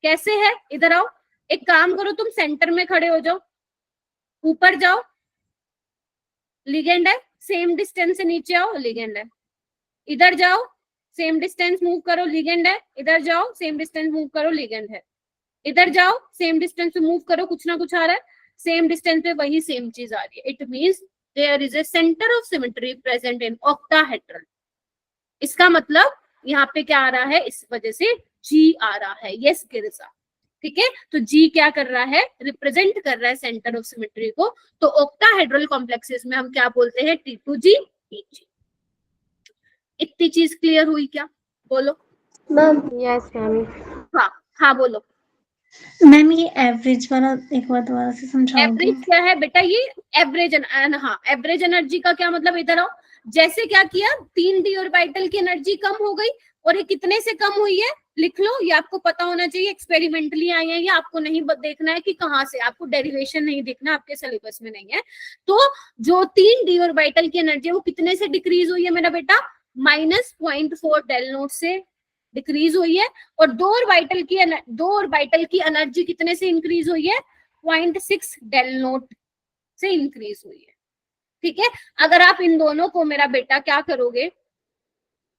कैसे है, इधर आओ, एक काम करो, तुम सेंटर में खड़े हो जाओ, ऊपर जाओ, लिगेंड है, सेम डिस्टेंस से नीचे आओ, लिगेंड है, इधर जाओ, सेम डिस्टेंस मूव करो, लिगेंड है, इधर जाओ, सेम डिस्टेंस मूव करो, लिगेंड है। इधर जाओ, सेम डिस्टेंस पे मूव करो, कुछ ना कुछ आ रहा है, सेम डिस्टेंस पे वही सेम चीज आ रही है। It means there is a centre of symmetry present in octahedral. इसका मतलब यहाँ पे क्या आ रहा है, इस वजह से जी आ रहा है। यस गिरिजा, ठीक है। तो जी क्या कर रहा है, रिप्रेजेंट कर रहा है सेंटर ऑफ सिमेट्री को। तो ऑक्टाहेड्रल कॉम्प्लेक्सेस में हम क्या बोलते हैं, T2G EG। इतनी चीज क्लियर हुई क्या, बोलो। Ma'am yes ma'am. हाँ हाँ बोलो। मैम ये एवरेज वाला एक बार दोबारा से समझाओगे? एवरेज क्या है बेटा, ये एवरेज, हाँ एवरेज एनर्जी का क्या मतलब, इधर आओ। जैसे क्या किया, 3d ऑर्बिटल की एनर्जी कम हो गई, और ये कितने से कम हुई है, लिख लो। ये आपको पता होना चाहिए, एक्सपेरिमेंटली आई है, ये आपको नहीं देखना है कि कहाँ से, आपको डेरिवेशन नहीं देखना, आपके सिलेबस में नहीं है। तो जो 3d ऑर्बिटल की एनर्जी है वो कितने से डिक्रीज हुई है मेरा बेटा, -0.4 डेल नोट से डिक्रीज हुई है। और दो ऑर्बिटल की एनर्जी कितने से इंक्रीज हुई है, 0.6 डेल नोट से इंक्रीज हुई है। ठीक है। अगर आप इन दोनों को मेरा बेटा क्या करोगे,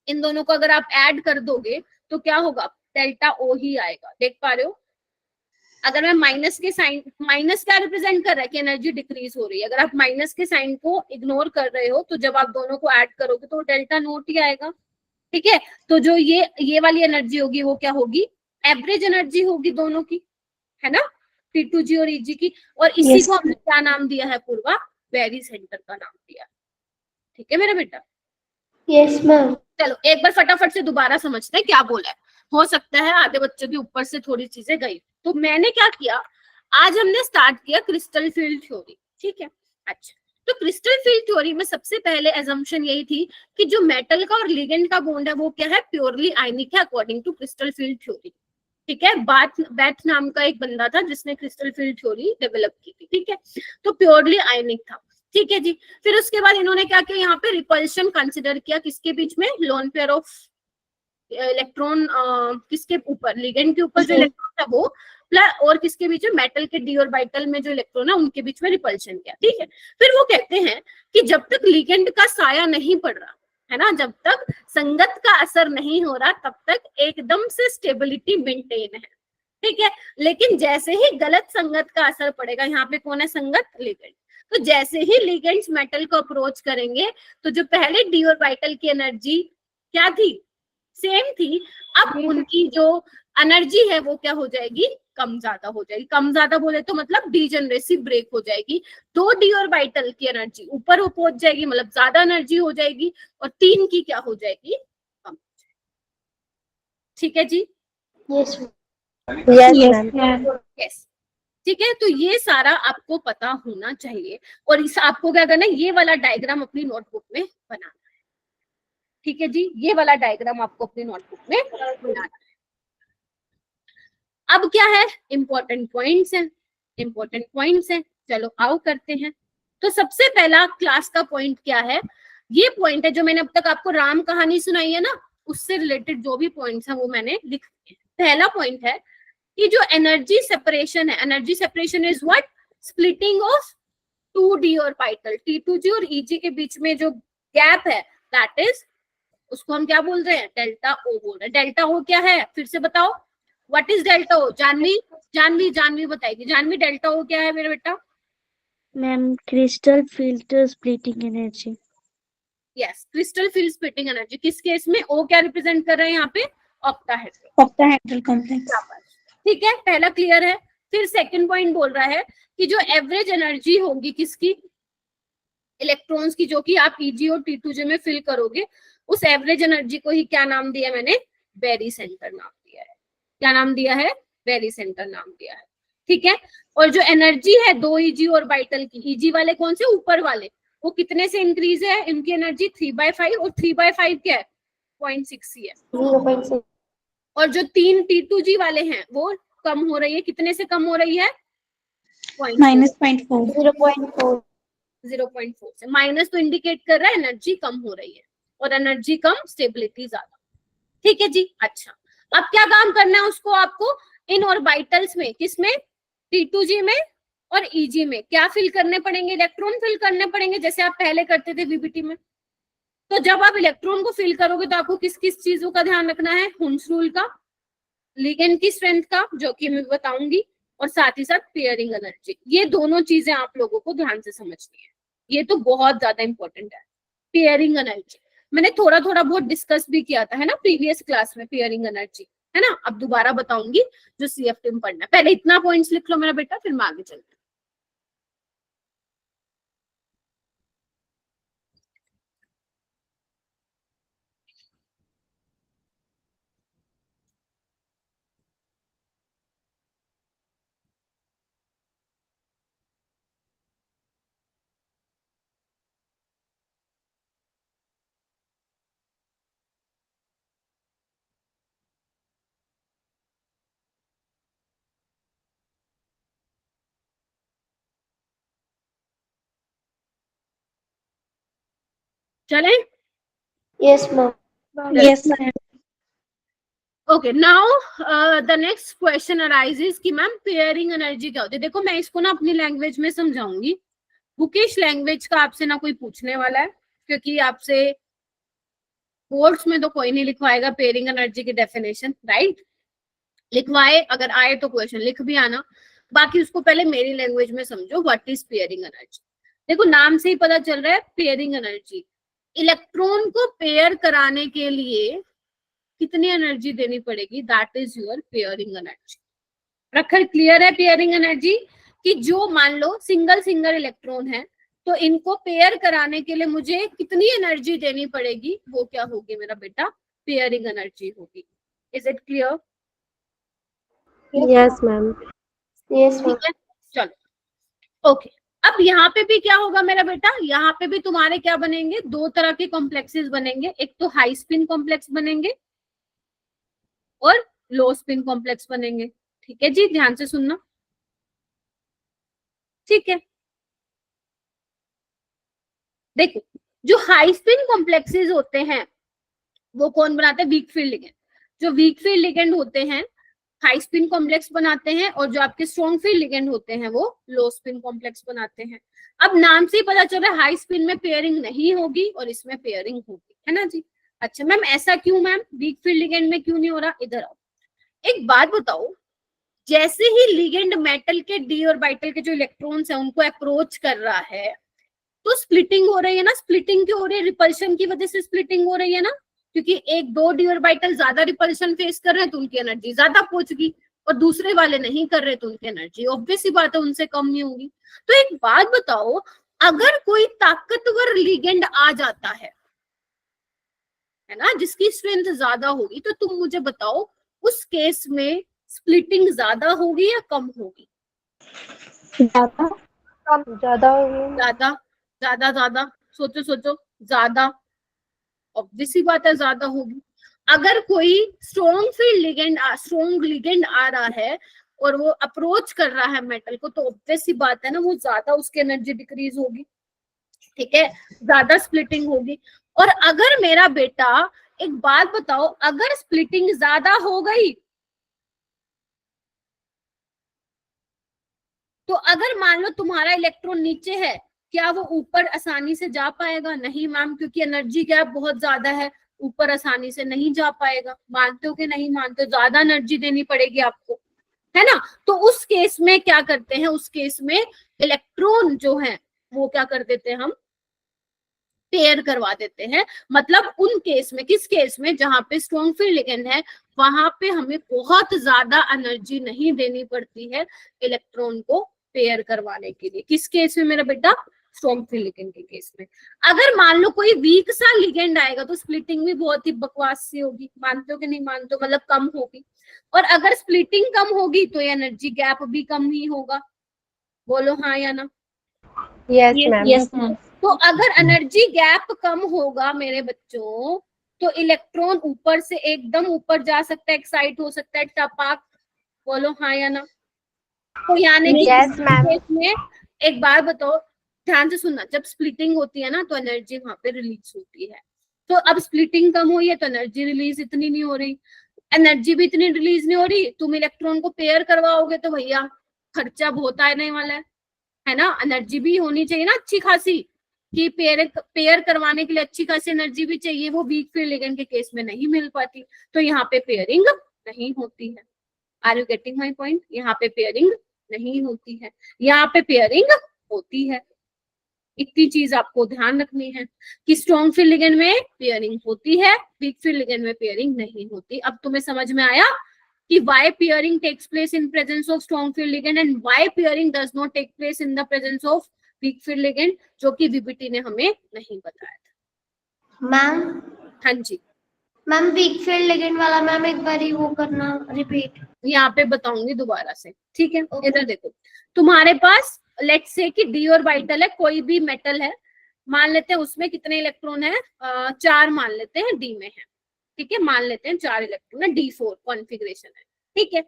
इन दोनों को अगर आप ऐड कर दोगे तो क्या होगा, डेल्टा ओ ही आएगा। देख पा रहे हो, अगर मैं माइनस के साइन, माइनस क्या रिप्रेजेंट कर रहा है कि एनर्जी डिक्रीज हो रही है, अगर आप माइनस के साइन को इग्नोर कर रहे हो तो जब आप दोनों को ऐड करोगे तो डेल्टा नोट ही आएगा। ठीक है। तो जो ये वाली एनर्जी होगी वो क्या होगी, एवरेज एनर्जी होगी दोनों की, है ना, T2G और EG की। और इसी Yes. को हमने क्या नाम दिया है पूर्वा, बेरी सेंटर का नाम दिया। ठीक है मेरा बेटा। Yes ma'am. चलो एक बार फटाफट से दोबारा समझते हैं क्या बोला है, हो सकता है आधे बच्चों के ऊपर से थोड़ी चीजें गई। तो मैंने क्या किया, आज हमने स्टार्ट किया क्रिस्टल फील्ड थ्योरी। ठीक है। अच्छा, तो क्रिस्टल फील्ड थ्योरी में सबसे पहले एजम्पशन यही थी कि जो मेटल का और लिगेंड का बॉन्ड है वो क्या है, प्योरली आयनिक है according to crystal field theory. ठीक है। बैथ नाम का एक बंदा था जिसने क्रिस्टल फील्ड थ्योरी डेवलप की थी। ठीक है। तो प्योरली आयनिक था। ठीक है जी। फिर उसके बाद इन्होंने क्या किया, यहाँ पे रिपल्शन कंसिडर किया, किसके बीच में, लोन पेयर ऑफ इलेक्ट्रॉन, किसके ऊपर, लिगेंड के ऊपर जो इलेक्ट्रॉन है वो, प्लस और किसके बीच में, मेटल के डी ऑर्बिटल में जो इलेक्ट्रॉन है उनके बीच में रिपल्शन किया। ठीक है। फिर वो कहते हैं कि जब तक लिगेंड का साया नहीं पड़ रहा है ना, जब तक संगत का असर नहीं हो रहा तब तक एकदम से स्टेबिलिटी मेंटेन है। ठीक है। लेकिन जैसे ही गलत संगत का असर पड़ेगा, यहाँ पे कौन है संगत, लिगेंड, तो जैसे ही लिगेंड्स मेटल को अप्रोच करेंगे तो जो पहले डी ऑर्बिटल की एनर्जी क्या थी, सेम थी, अब उनकी जो एनर्जी है वो क्या हो जाएगी, कम ज्यादा हो जाएगी। कम ज्यादा बोले तो मतलब डीजनरेसी ब्रेक हो जाएगी। दो डी ऑर्बिटल की एनर्जी ऊपर हो पहुंच जाएगी, मतलब ज्यादा एनर्जी हो जाएगी, और तीन की क्या हो जाएगी, कम। ठीक है जी। Yes yes ma'am. यस। ठीक है। तो ये सारा आपको पता होना चाहिए, और इस आपको क्या करना है, ये वाला डायग्राम अपनी नोटबुक में बनाना है। ठीक है जी। ये वाला डायग्राम आपको अपनी नोटबुक में बनाना है। अब क्या है, इंपॉर्टेंट पॉइंट्स हैं, इंपॉर्टेंट पॉइंट्स हैं, चलो आओ करते हैं। तो सबसे पहला क्लास का पॉइंट क्या है, ये पॉइंट है जो मैंने अब तक आपको राम कहानी सुनाई है ना, उससे रिलेटेड जो भी पॉइंट्स हैं वो मैंने लिख दिए। पहला पॉइंट है कि जो एनर्जी सेपरेशन है, energy separation is what, splitting of 2d orbital, T2G और EG के बीच में जो गैप है, दैट इज, उसको हम क्या बोल रहे हैं, डेल्टा ओ बोल रहे हैं। डेल्टा ओ क्या है, फिर से बताओ, व्हाट इज डेल्टा ओ, जानवी जानवी बताएगी। जानवी डेल्टा ओ क्या है मेरे बेटा, ma'am crystal field splitting energy. Yes, crystal field splitting energy. किस केस में, ओ क्या रिप्रेजेंट कर रहे हैं यहाँ पे, ऑक्टाहेड्रल, ऑक्टाहेड्रल कॉम्प्लेक्स। ठीक है, पहला क्लियर है। फिर सेकंड पॉइंट बोल रहा है कि जो एवरेज एनर्जी होगी किसकी, इलेक्ट्रॉन्स की, जो कि आप EG और T2G में फिल करोगे, उस एवरेज एनर्जी को ही क्या नाम दिया मैंने, बेरी सेंटर नाम दिया है। क्या नाम दिया है, बेरी सेंटर नाम दिया है। ठीक है। और जो एनर्जी है दो EG ऑर्बिटल की, EG वाले कौन से, ऊपर वाले, वो कितने से इंक्रीज है, इनकी एनर्जी 3/5, और 3/5 क्या है, 0.6 ही है। 0.6। और जो तीन T2G वाले हैं वो कम हो रही है, कितने से कम हो रही है, -0.4। 0.4। 0.4 से। माइनस तो इंडिकेट कर रहा है एनर्जी कम हो रही है, और एनर्जी कम, स्टेबिलिटी ज्यादा। ठीक है जी। अच्छा, अब क्या काम करना है उसको, आपको इन ऑर्बिटल्स में, किसमें, T2G में और EG में क्या फिल करने पड़ेंगे, इलेक्ट्रॉन फिल करने पड़ेंगे, जैसे आप पहले करते थे VBT में। तो जब आप इलेक्ट्रॉन को फिल करोगे तो आपको किस किस चीजों का ध्यान रखना है, हुन्स रूल का, लिगेंड की स्ट्रेंथ का, जो कि मैं बताऊंगी, और साथ ही साथ पेयरिंग एनर्जी। ये दोनों चीजें आप लोगों को ध्यान से समझनी है, ये तो बहुत ज्यादा इंपॉर्टेंट है। पेयरिंग एनर्जी मैंने थोड़ा थोड़ा बहुत डिस्कस भी किया था, है ना, प्रीवियस क्लास में, पेयरिंग एनर्जी, है ना। अब दोबारा बताऊंगी जो CFT में पढ़ना है। पहले इतना पॉइंट्स लिख लो मेरा बेटा, फिर मैं आगे चलती हूँ। चले? Yes, ma'am. Yes, ma'am. Okay, now the next question arises कि मैम पेयरिंग एनर्जी क्या होती है। देखो मैं इसको ना अपनी लैंग्वेज में समझाऊंगी, बुकिश लैंग्वेज का आपसे ना कोई पूछने वाला है, क्योंकि आपसे बोर्ड्स में तो कोई नहीं लिखवाएगा पेयरिंग एनर्जी की डेफिनेशन, राइट। लिखवाए अगर आए तो क्वेश्चन लिख भी आना, बाकी उसको पहले मेरी लैंग्वेज में समझो व्हाट इज पेयरिंग एनर्जी। देखो नाम से ही पता चल रहा है पेयरिंग एनर्जी, इलेक्ट्रॉन को पेयर कराने के लिए कितनी एनर्जी देनी पड़ेगी, that is your pairing energy. प्रखर क्लियर है पेयरिंग एनर्जी कि जो मान लो सिंगल सिंगल इलेक्ट्रॉन है तो इनको पेयर कराने के लिए मुझे कितनी एनर्जी देनी पड़ेगी, वो क्या होगी मेरा बेटा, पेयरिंग एनर्जी होगी। Is it clear? Yes, ma'am. Yes, ma'am. ठीक है, चलो ओके। अब यहाँ पे भी क्या होगा मेरा बेटा, यहाँ पे भी तुम्हारे क्या बनेंगे, दो तरह के कॉम्प्लेक्सेस बनेंगे, एक तो हाई स्पिन कॉम्प्लेक्स बनेंगे और लो स्पिन कॉम्प्लेक्स बनेंगे। ठीक है जी, ध्यान से सुनना, ठीक है। देखो जो हाई स्पिन कॉम्प्लेक्सेस होते हैं वो कौन बनाते हैं, वीक फील्ड लिगेंड। जो वीक फील्ड लिगेंड होते हैं हाई स्पिन कॉम्प्लेक्स बनाते हैं, और जो आपके स्ट्रॉन्ग फील्ड लिगेंड होते हैं वो लो स्पिन कॉम्प्लेक्स बनाते हैं। अब नाम से ही पता चल रहा है हाई स्पिन में पेयरिंग नहीं होगी और इसमें पेयरिंग होगी, है ना जी। अच्छा मैम ऐसा क्यों, मैम वीक फील्ड लिगेंड में क्यों नहीं हो रहा, इधर आओ। एक बात बताओ, जैसे ही लिगेंड मेटल के डी ऑर्बिटल के जो इलेक्ट्रॉन्स हैं उनको अप्रोच कर रहा है तो स्प्लिटिंग हो रही है ना। स्प्लिटिंग क्यों हो रही है, रिपल्शन की वजह से स्प्लिटिंग हो रही है ना, क्योंकि एक दो डी ऑर्बिटल ज्यादा रिपल्शन फेस कर रहे हैं तो उनकी एनर्जी ज्यादा पहुंचगी, और दूसरे वाले नहीं कर रहे तो उनकी एनर्जी ऑब्वियस ही बात है उनसे कम नहीं होगी। तो एक बात बताओ, अगर कोई ताकतवर लिगेंड आ जाता है ना, जिसकी स्ट्रेंथ ज्यादा होगी, तो तुम मुझे बताओ उस केस में स्प्लिटिंग ज्यादा होगी या कम होगी? ज्यादा ज्यादा ज्यादा ज्यादा ज्यादा, सोचो सोचो, ज्यादा, ऑब्वियस ही बात है ज्यादा होगी। अगर कोई स्ट्रॉन्ग लिगेंड आ रहा है और वो अप्रोच कर रहा है मेटल को, तो ऑब्वियस ही बात है ना वो ज्यादा उसकी एनर्जी डिक्रीज होगी, ठीक है, ज्यादा स्प्लिटिंग होगी। और अगर मेरा बेटा, एक बात बताओ, अगर स्प्लिटिंग ज्यादा हो गई तो अगर मान लो तुम्हारा इलेक्ट्रॉन नीचे है, क्या वो ऊपर आसानी से जा पाएगा? नहीं मैम, क्योंकि एनर्जी गैप बहुत ज्यादा है, ऊपर आसानी से नहीं जा पाएगा। मानते हो कि नहीं मानते हो? ज्यादा एनर्जी देनी पड़ेगी आपको, है ना। तो उस केस में क्या करते हैं, उस केस में इलेक्ट्रॉन जो है वो क्या कर देते हैं, हम पेयर करवा देते हैं। मतलब उन केस में, किस केस में, जहां पे स्ट्रॉन्ग फील्ड लिगेंड है वहां पे हमें बहुत ज्यादा एनर्जी नहीं देनी पड़ती है इलेक्ट्रॉन को पेयर करवाने के लिए। किस केस में मेरा बेटा, स्ट्रॉन्ग फील्ड लिगेंड के केस में। अगर मान लो कोई वीक सा लिगेंड आएगा तो स्प्लिटिंग भी बहुत ही बकवास सी होगी, मानते हो कि नहीं मानते हो, मतलब कम होगी। और अगर स्प्लिटिंग कम होगी तो एनर्जी गैप भी कम ही होगा, बोलो हाँ या ना। Yes ma'am. Yes, ma'am. तो अगर एनर्जी गैप कम होगा मेरे बच्चों, तो इलेक्ट्रॉन ऊपर से एकदम ऊपर जा सकता है, एक्साइट हो सकता है, टपाक, बोलो हाँ या ना। तो यानी कि Yes, ma'am. केस में, एक बात बताओ, ध्यान से सुनना, जब स्प्लिटिंग होती है ना तो एनर्जी वहां पे रिलीज होती है। तो अब स्प्लिटिंग कम हुई है तो एनर्जी रिलीज इतनी नहीं हो रही, एनर्जी भी इतनी रिलीज नहीं हो रही, तुम इलेक्ट्रॉन को पेयर करवाओगे तो भैया खर्चा बहुत आने वाला है ना। एनर्जी भी होनी चाहिए ना अच्छी खासी, कि पेयर करवाने के लिए अच्छी खासी एनर्जी भी चाहिए, वो वीक फील्ड लिगेंड के केस में नहीं मिल पाती, तो यहाँ पे पेयरिंग नहीं होती है। Are you getting my point? यहाँ पे पेयरिंग नहीं होती है, यहाँ पे पेयरिंग होती है। इतनी चीज आपको ध्यान रखनी है कि स्ट्रॉन्ग फील्ड लिगेंड में पेयरिंग होती है, वीक फील्ड लिगेंड में पेयरिंग नहीं होती। अब तुम्हें समझ में आया कि why pairing takes place in presence of strong field ligand and why pairing does not take place in the presence of weak field ligand, जो कि वीबीटी ने हमें नहीं बताया था। मैम हाँ जी, मैम वीक फील्ड लिगेंड वाला मैम एक बार वो करना रिपीट। यहाँ पे बताऊंगी दोबारा से, ठीक है? इधर देखो, तुम्हारे पास लेट्स से कि डी और वाइटल है, कोई भी मेटल है, मान लेते हैं उसमें कितने इलेक्ट्रॉन है, 4 मान लेते हैं डी में है, ठीक है? मान लेते हैं 4 इलेक्ट्रॉन है, D4 कॉन्फ़िगरेशन है, ठीक है?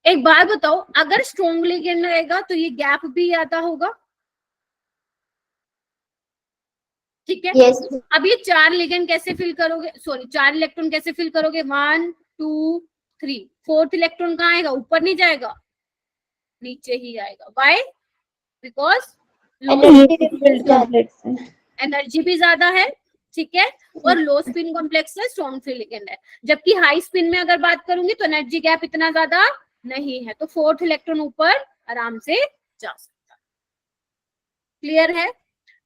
एक बात बताओ, अगर स्ट्रॉन्ग लिगेंड रहेगा तो ये गैप भी आता होगा, ठीक है? यस अब ये 4 लिगेंड कैसे फिल करोगे, सॉरी 4 इलेक्ट्रॉन कैसे फिल करोगे? 1 2 3, फोर्थ इलेक्ट्रॉन कहाँ आएगा? ऊपर नहीं जाएगा, नीचे ही आएगा। व्हाई? बिकॉज एनर्जी भी ज्यादा है, ठीक है? और लो स्पिन कॉम्प्लेक्स है, स्ट्रॉन्ग फील्ड लिगेंड है। जबकि हाई स्पिन में अगर बात करूंगी तो एनर्जी गैप इतना ज्यादा नहीं है, तो फोर्थ इलेक्ट्रॉन ऊपर आराम से जा सकता है। क्लियर है?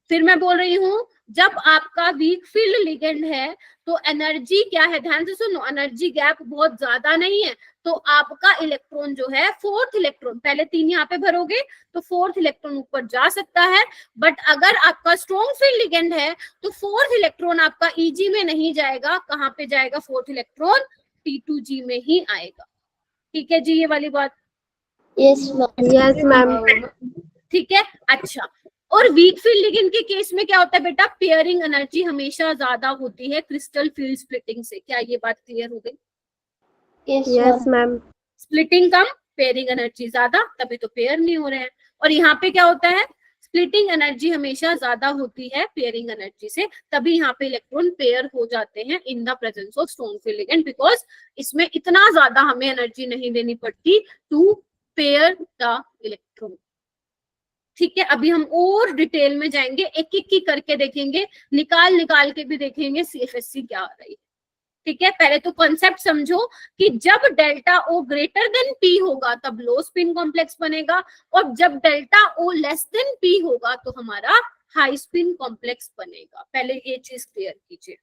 फिर मैं बोल रही हूँ, जब आपका वीक फील्ड लिगेंड है तो एनर्जी क्या है, ध्यान से सुनो, एनर्जी गैप बहुत ज्यादा नहीं है, तो आपका इलेक्ट्रॉन जो है, फोर्थ इलेक्ट्रॉन, पहले 3 यहाँ पे भरोगे तो फोर्थ इलेक्ट्रॉन ऊपर जा सकता है। बट अगर आपका स्ट्रॉन्ग फील्ड लिगेंड है तो फोर्थ इलेक्ट्रॉन आपका ईजी में नहीं जाएगा, कहाँ पे जाएगा? फोर्थ इलेक्ट्रॉन T2G में ही आएगा। ठीक है जी, ये वाली बात? यस मैम ठीक है, अच्छा। और वीक फील्ड लिगेंड के केस में क्या होता है बेटा? पेयरिंग एनर्जी हमेशा ज्यादा होती है क्रिस्टल फील्ड स्प्लिटिंग से। क्या ये बात क्लियर हो गई? यस मैम स्प्लिटिंग कम, पेयरिंग एनर्जी ज्यादा, तभी तो पेयर नहीं हो रहे हैं। और यहाँ पे क्या होता है? स्प्लिटिंग एनर्जी हमेशा ज्यादा होती है पेयरिंग एनर्जी से, तभी यहाँ पे इलेक्ट्रॉन पेयर हो जाते हैं in the presence of strong field ligand, because इसमें इतना ज्यादा हमें एनर्जी नहीं देनी पड़ती टू पेयर द इलेक्ट्रॉन। ठीक है, अभी हम और डिटेल में जाएंगे, एक एक की करके देखेंगे, निकाल निकाल के भी देखेंगे सीएफएससी क्या आ रही है। ठीक है, पहले तो कॉन्सेप्ट समझो कि जब डेल्टा ओ ग्रेटर देन पी होगा तब लो स्पिन कॉम्प्लेक्स बनेगा, और जब डेल्टा ओ लेस देन पी होगा तो हमारा हाई स्पिन कॉम्प्लेक्स बनेगा। पहले ये चीज क्लियर कीजिए,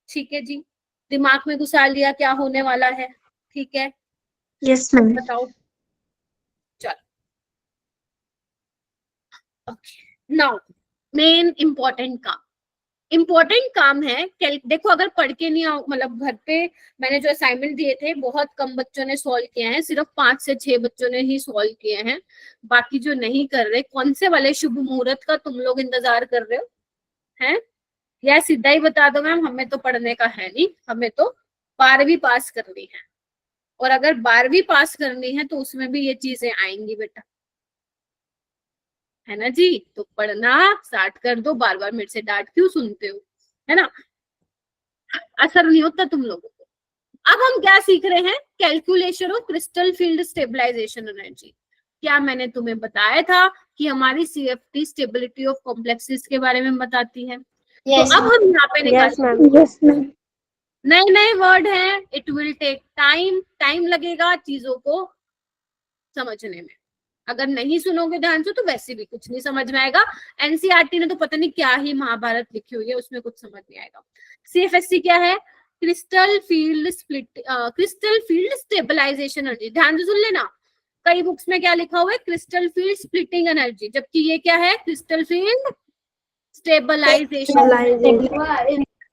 ठीक है जी? दिमाग में घुसा लिया क्या होने वाला है? ठीक है, यस मैम। बताओ। चलो, ओके, नाउ मेन इंपॉर्टेंट काम है। देखो, अगर पढ़ के नहीं आओ, मतलब घर पे मैंने जो असाइनमेंट दिए थे बहुत कम बच्चों ने सॉल्व किए हैं, सिर्फ 5 से 6 बच्चों ने ही सॉल्व किए हैं, बाकी जो नहीं कर रहे, कौन से वाले शुभ मुहूर्त का तुम लोग इंतजार कर रहे हो? हैं? या सीधा ही बता दो मैम हमें तो पढ़ने का है नहीं, हमें तो 12वीं पास करनी है, और अगर 12वीं पास करनी है तो उसमें भी ये चीजें आएंगी बेटा, है ना जी? तो पढ़ना स्टार्ट कर दो, बार बार मेरे से डांट क्यों सुनते हो, है ना? असर नहीं होता तुम लोगों को। अब हम क्या सीख रहे हैं? Calculation of crystal field stabilisation energy. क्या मैंने तुम्हें बताया था कि हमारी सीएफटी स्टेबिलिटी ऑफ कॉम्प्लेक्सेस के बारे में बताती है? तो अब हम यहाँ पे निकाल नए नए वर्ड हैं, इट विल टेक टाइम लगेगा चीजों को समझने में। अगर नहीं सुनोगे ध्यान से तो वैसे भी कुछ नहीं समझ में आएगा। एनसीईआरटी ने तो पता नहीं क्या ही महाभारत लिखी हुई है, उसमें कुछ समझ नहीं आएगा। सीएफएससी क्या है? Crystal field stabilisation energy. ध्यान से सुन लेना, कई बुक्स में क्या लिखा हुआ है? क्रिस्टल फील्ड स्प्लिटिंग एनर्जी, जबकि ये क्या है? Crystal field stabilisation.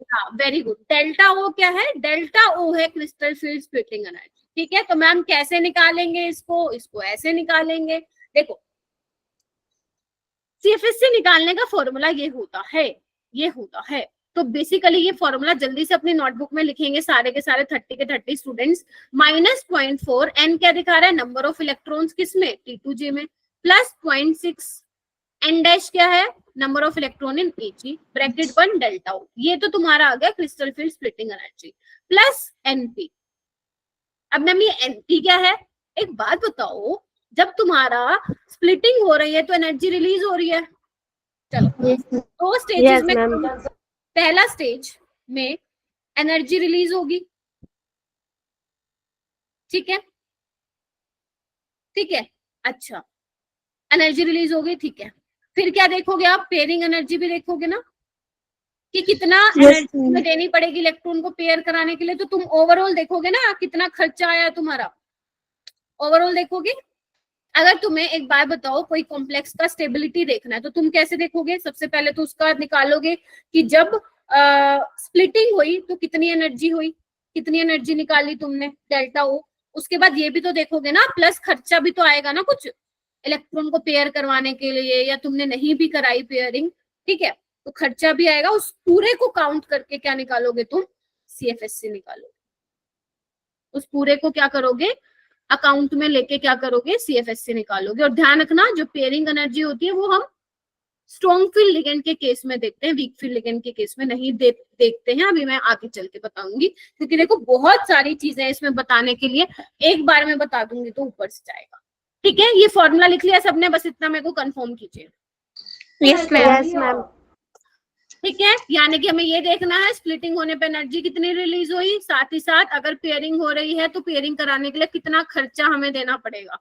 हाँ, वेरी गुड। डेल्टा ओ क्या है? डेल्टा ओ है क्रिस्टल फील्ड स्प्लिटिंग एनर्जी। ठीक है, तो मैम कैसे निकालेंगे इसको ऐसे निकालेंगे। देखो, सीएफएससी निकालने का फॉर्मूला ये होता है। तो बेसिकली ये फॉर्मूला जल्दी से अपनी नोटबुक में लिखेंगे सारे के सारे 30 के 30 स्टूडेंट्स। -0.4, एन क्या दिखा रहा है? नंबर ऑफ इलेक्ट्रॉन्स किसमें? T2G में, प्लस 0.6, एन डैश क्या है? Number of electron in Eg, bracket 1 delta o. ये तो तुम्हारा आ गया crystal field splitting energy, plus NP. अब मैम ये एनपी क्या है? एक बात बताओ, जब तुम्हारा स्प्लिटिंग हो रही है तो एनर्जी रिलीज हो रही है। चलो, दो स्टेजेस में, पहला स्टेज में एनर्जी रिलीज होगी, ठीक है, ठीक है, अच्छा, एनर्जी रिलीज हो गई, ठीक है। फिर क्या देखोगे आप, पेयरिंग एनर्जी भी देखोगे ना, कि कितना एनर्जी में देनी पड़ेगी इलेक्ट्रॉन को पेयर कराने के लिए। तो तुम ओवरऑल देखोगे ना कितना खर्चा आया तुम्हारा, ओवरऑल देखोगे। अगर तुम्हें एक बार बताओ कोई कॉम्प्लेक्स का स्टेबिलिटी देखना है तो तुम कैसे देखोगे, सबसे पहले तो उसका निकालोगे कि जब स्प्लिटिंग हुई तो कितनी एनर्जी हुई, कितनी एनर्जी निकाली तुमने, डेल्टा ओ। उसके बाद ये भी तो देखोगे ना, प्लस खर्चा भी तो आएगा ना कुछ इलेक्ट्रॉन को पेयर करवाने के लिए, या तुमने नहीं भी कराई पेयरिंग, ठीक है, तो खर्चा भी आएगा। उस पूरे को काउंट करके क्या निकालोगे तुम, CFSC निकालोगे। उस पूरे को क्या करोगे, अकाउंट में लेके क्या करोगे, CFSC निकालोगे। और ध्यान रखना जो पेयरिंग एनर्जी होती है वो हम स्ट्रॉन्ग फील्ड लिगेंड के केस में देखते हैं, वीक फील्ड लिगेंड के केस में नहीं देखते हैं। अभी मैं आगे चल के बताऊंगी, क्योंकि देखो बहुत सारी चीजें इसमें बताने के लिए, एक बार में बता दूंगी तो ऊपर से जाएगा। ठीक है, ये फॉर्मूला लिख लिया सबने, बस इतना मेरे को कंफर्म कीजिए। Yes ma'am. ठीक है, यानी कि हमें ये देखना है स्प्लिटिंग होने पे एनर्जी कितनी रिलीज हुई, साथ ही साथ अगर पेयरिंग हो रही है तो पेयरिंग कराने के लिए कितना खर्चा हमें देना पड़ेगा,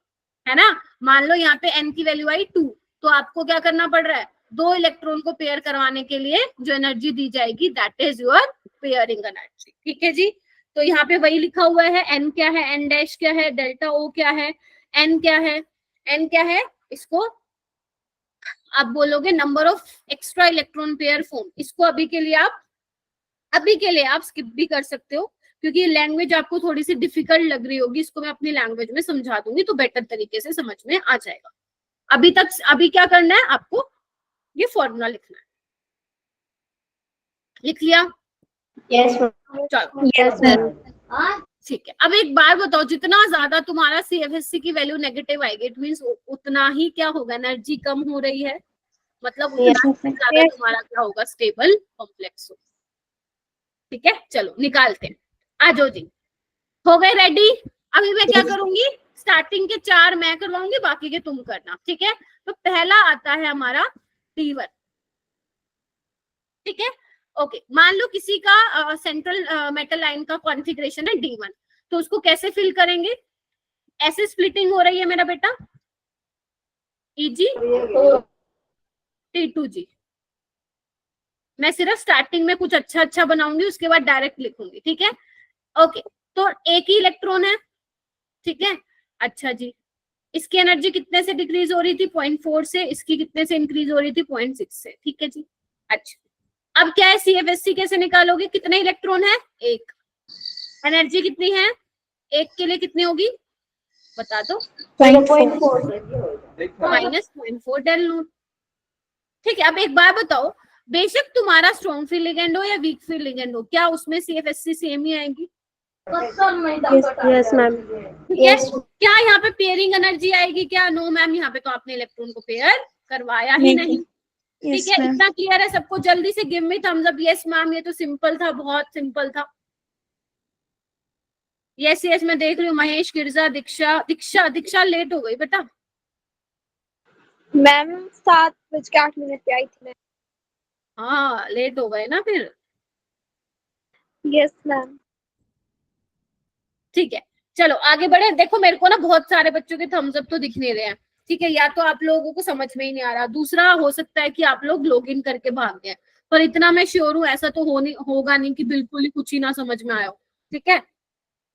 है ना। मान लो यहाँ पे n की वैल्यू आई 2, तो आपको क्या करना पड़ रहा है, 2 इलेक्ट्रॉन को पेयर करवाने के लिए जो एनर्जी दी जाएगी that is your pairing energy. ठीक है जी, तो यहाँ पे वही लिखा हुआ है, n क्या है, n डैश क्या है, डेल्टा ओ क्या है, n क्या है, n क्या है, इसको आप बोलोगे number of extra electron pair form. इसको अभी के लिए आप स्किप भी कर सकते हो, क्योंकि लैंग्वेज आपको थोड़ी सी डिफिकल्ट लग रही होगी। इसको मैं अपनी लैंग्वेज में समझा दूंगी तो बेटर तरीके से समझ में आ जाएगा। अभी क्या करना है आपको, ये फॉर्मूला लिखना है। लिख लिया? यस चलो यस मैम। ठीक है। अब एक बार बताओ, जितना ज्यादा तुम्हारा CFSC की वैल्यू नेगेटिव आएगी, इट मींस उतना ही क्या होगा, एनर्जी कम हो रही है, मतलब उतना ही ज्यादा तुम्हारा क्या होगा, स्टेबल कॉम्प्लेक्स हो। ठीक है, चलो निकालते हैं, आ जाओ जी। हो गए रेडी? अभी मैं क्या करूंगी, स्टार्टिंग के 4 मैं करवाऊंगी, बाकी के तुम करना। ठीक है, तो पहला आता है हमारा D1। ठीक है, ओके। मान लो किसी का सेंट्रल मेटल लाइन का कॉन्फ़िगरेशन है D1, तो उसको कैसे फिल करेंगे, ऐसे स्प्लिटिंग हो रही है मेरा बेटा, EG T2G। मैं सिर्फ स्टार्टिंग में कुछ अच्छा बनाऊंगी, उसके बाद डायरेक्ट लिखूंगी। ठीक है, ओके। तो एक ही इलेक्ट्रॉन है, ठीक है, अच्छा जी। इसकी एनर्जी कितने से डिक्रीज हो रही थी, 0.4 से, इसकी कितने से इंक्रीज हो रही थी, 0.6 से। ठीक है जी, अच्छा। अब क्या है, CFSC कैसे निकालोगे, कितने इलेक्ट्रॉन है, एक, एनर्जी कितनी है, एक के लिए कितनी होगी बता दो, -0.4 डेल नोट। ठीक है, अब एक बार बताओ, बेशक तुम्हारा स्ट्रॉन्ग फील्ड लिगेंड हो या वीक फील्ड लिगेंड हो, क्या उसमें CFSC सेम ही आएगी? Yes ma'am. ठीक है, क्या यहाँ पे पेयरिंग एनर्जी आएगी क्या? नो मैम, यहाँ पे तो आपने इलेक्ट्रॉन को पेयर करवाया ही नहीं। ठीक है, इतना क्लियर है सबको? जल्दी से give me thumbs up. Yes ma'am, ये तो सिंपल था, बहुत सिंपल था। यस यस, मैं देख रही हूँ, महेश, गिरजा, दीक्षा लेट हो गई बेटा। मैम 7:08 पे आई थी मैं। हाँ, लेट हो गए ना फिर। Yes ma'am. ठीक है, चलो आगे बढ़े। देखो मेरे को ना बहुत सारे बच्चों के थम्स अप तो दिख नहीं रहे हैं। ठीक है, या तो आप लोगों को समझ में ही नहीं आ रहा, दूसरा हो सकता है कि आप लोग लॉग इन करके भाग गए, पर इतना मैं श्योर हूँ ऐसा तो होगा नहीं कि बिल्कुल ही कुछ ही ना समझ में आया हो। ठीक है,